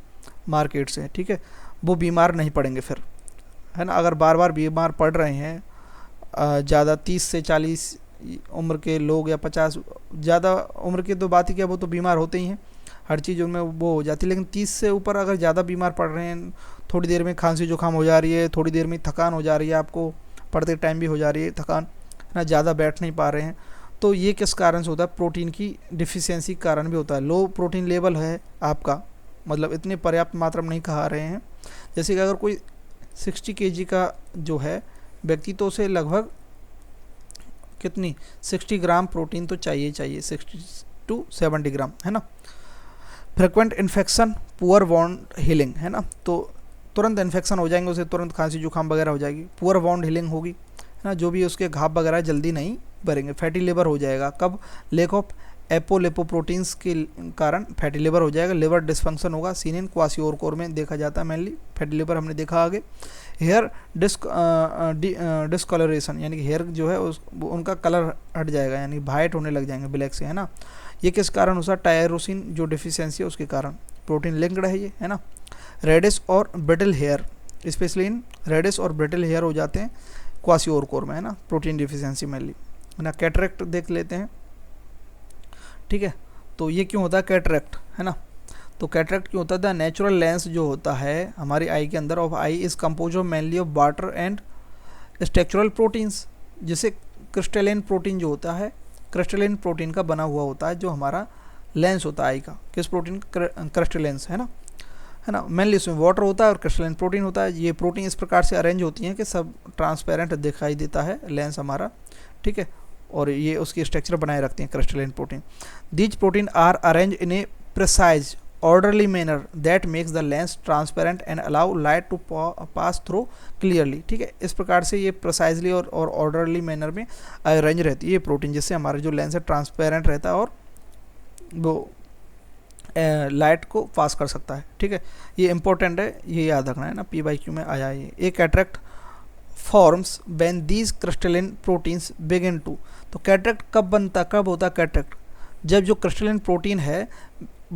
मार्केट से, ठीक है, वो बीमार नहीं पड़ेंगे फिर, है ना। अगर बार बार बीमार पड़ रहे हैं, ज़्यादा 30 से 40 उम्र के लोग या 50, ज़्यादा उम्र की तो बात ही क्या, वो तो बीमार होते ही हैं, हर चीज़ उनमें वो हो जाती है। लेकिन 30 से ऊपर अगर ज़्यादा बीमार पड़ रहे हैं, थोड़ी देर में खांसी जुकाम हो जा रही है, थोड़ी देर में थकान हो जा रही है, आपको पढ़ते टाइम भी हो जा रही है थकान, है ना, ज़्यादा बैठ नहीं पा रहे हैं, तो ये किस कारण से होता है, प्रोटीन की डिफिशियंसी के कारण भी होता है। लो प्रोटीन लेवल है आपका, मतलब इतनी पर्याप्त मात्रा में नहीं खा रहे हैं। जैसे कि अगर कोई 60 kg का जो है व्यक्ति, तो उसे लगभग कितनी 60 ग्राम प्रोटीन तो चाहिए 60 to 70 ग्राम, है ना। Frequent infection, poor wound healing, है ना, तो तुरंत इन्फेक्शन हो जाएंगे, उसे तुरंत खांसी जुकाम वगैरह हो जाएगी। पुअर वाउंड हीलिंग होगी, है ना, जो भी उसके घाव वगैरह जल्दी नहीं भरेंगे। फैटी लिवर हो जाएगा, कब, लेक ऑफ एपोलिपोप्रोटीन्स के कारण फैटी लिवर हो जाएगा। लिवर डिस्फंक्शन होगा, सीन इन क्वासियोरकोर में देखा जाता है मेनली फैटी लिवर, हमने देखा आगे। हेयर डिस्कलरेशन, यानी कि हेयर जो है उनका कलर हट जाएगा, यानी वाइट होने लग जाएंगे ब्लैक से, है ना। ये किस कारण होता है, टायरोसिन जो डिफिशियंसी है उसके कारण, प्रोटीन लिंक्ड है ये, है ना। रेडिश और brittle hair, specially in reddish और ब्रिटल हेयर हो जाते हैं क्वासियोरकोर में, है ना, प्रोटीन डिफिशियंसी मेनली, है ना। कैटरेक्ट देख लेते हैं, ठीक है। तो ये क्यों होता है कैटरेक्ट, है ना। तो कैटरेक्ट क्यों होता है, द नेचुरल लेंस जो होता है हमारी आई के अंदर of I is compose of mainly of water and structural proteins. जैसे क्रिस्टलिन प्रोटीन जो होता है, क्रिस्टलिन प्रोटीन का बना हुआ होता है जो हमारा लेंस होता है आई का, किस प्रोटीन, क्रिस्टलेंस, है ना। मेनली उसमें वाटर होता है और क्रिस्टलिन प्रोटीन होता है। ये प्रोटीन इस प्रकार से अरेंज होती हैं कि सब ट्रांसपेरेंट दिखाई देता है लेंस हमारा, ठीक है, और ये उसकी स्ट्रक्चर बनाए रखते हैं crystallin protein. These protein are arrange in a precise orderly manner that makes the lens transparent and allow light to pass through clearly, ठीक है। इस प्रकार से ये प्रिसाइजली और ऑर्डरली मैनर में अरेंज रहती है ये प्रोटीन, जिससे हमारा जो लेंस है ट्रांसपेरेंट रहता है और वो लाइट को पास कर सकता है, ठीक है। ये इंपॉर्टेंट है, ये याद रखना है ना, PYQ में आया है ये। Cataract forms when these crystallin proteins begin to, तो कैटरेक्ट कब बनता, कब होता कैटरेक्ट, जब जो क्रिस्टलिन प्रोटीन है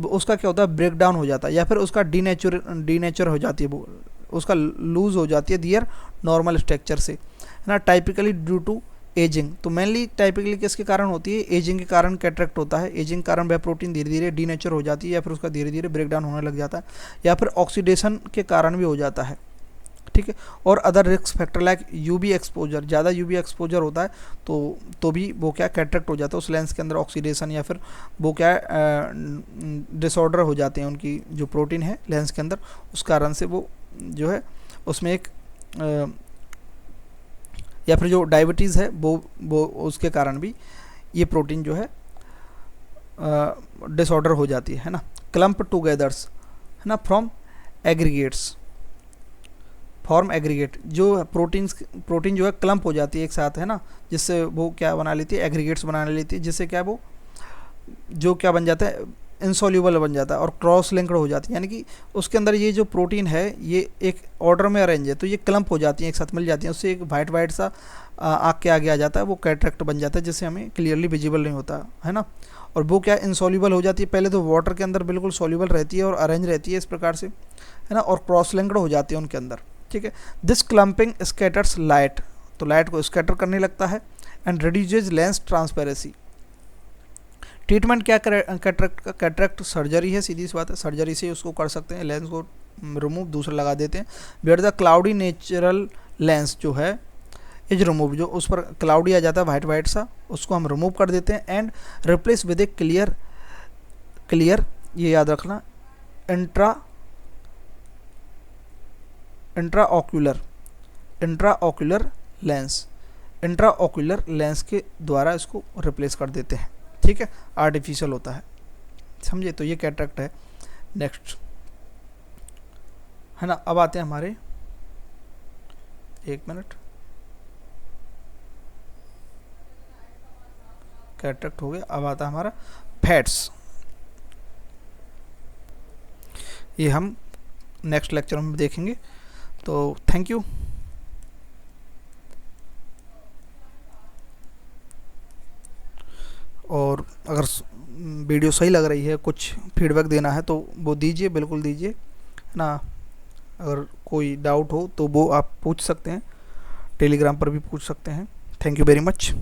उसका क्या होता है, ब्रेक डाउन हो जाता है, या फिर उसका डीनेचर हो जाती है, वो उसका लूज हो जाती है दियर नॉर्मल स्ट्रक्चर से, है ना। टाइपिकली ड्यू टू एजिंग, तो मेनली टाइपिकली किसके कारण होती है, एजिंग के कारण कैटरेक्ट होता है। एजिंग के कारण वह प्रोटीन धीरे धीरे डीनेचर हो जाती है, या फिर उसका धीरे धीरे ब्रेक डाउन होने लग जाता है, या फिर ऑक्सीडेशन के कारण भी हो जाता है, ठीक है। और other risk factor like UV exposure, ज़्यादा यूवी एक्सपोजर होता है तो भी वो क्या कैटरेक्ट हो जाता है, उस लेंस के अंदर ऑक्सीडेशन या फिर वो क्या डिसऑर्डर हो जाते हैं उनकी जो प्रोटीन है लेंस के अंदर, उस कारण से वो जो है उसमें एक या फिर जो डायबिटीज़ है वो उसके कारण भी ये प्रोटीन जो है डिसऑर्डर हो जाती है ना। क्लम्प टुगेदर्स, है ना, फ्रॉम एग्रीगेट्स, फॉर्म एग्रीगेट, जो प्रोटीन जो है क्लम्प हो जाती है एक साथ, है ना, जिससे वो क्या बना लेती है, एग्रीगेट्स बना लेती है, जिससे क्या वो जो क्या बन जाता है, इंसॉल्यूबल बन जाता है और क्रॉस लिंक्ड हो जाती है, यानी कि उसके अंदर ये जो प्रोटीन है ये एक ऑर्डर में अरेंज है, तो ये क्लम्प हो जाती है, एक साथ मिल जाती हैं, उससे एक वाइट सा आँख के आगे आ जाता है, वो कैटरेक्ट बन जाता है, जिससे हमें क्लियरली विजिबल नहीं होता, है ना। और वो क्या इंसॉल्यूबल हो जाती है, पहले तो वाटर के अंदर बिल्कुल सॉल्यूबल रहती है और अरेंज रहती है इस प्रकार से, है ना, और क्रॉस लिंक्ड हो जाती है उनके अंदर, ठीक है। दिस क्लम्पिंग स्कैटर्स लाइट, तो लाइट को स्कैटर करने लगता है, and reduces lens transparency. Treatment क्या कैटरेक्ट का, कैटरेक्ट सर्जरी है, सीधी सी बात है, सर्जरी से उसको कर सकते हैं, लेंस को रिमूव दूसरा लगा देते हैं। Where the cloudy natural lens जो है इज रिमूव, जो उस पर क्लाउडी आ जाता है वाइट सा, उसको हम रिमूव कर देते हैं, and replace with A clear, ये याद रखना, इंट्राओक्यूलर लेंस के द्वारा इसको रिप्लेस कर देते हैं, ठीक है, आर्टिफिशियल होता है, समझे। तो ये कैटरेक्ट है। नेक्स्ट, है ना, अब आते हैं हमारे, एक मिनट, कैटरेक्ट हो गया, अब आता है हमारा फैट्स। ये हम नेक्स्ट लेक्चर में देखेंगे। तो थैंक यू। और अगर वीडियो सही लग रही है, कुछ फीडबैक देना है तो वो दीजिए, बिल्कुल दीजिए ना। अगर कोई डाउट हो तो वो आप पूछ सकते हैं, टेलीग्राम पर भी पूछ सकते हैं। Thank you very much.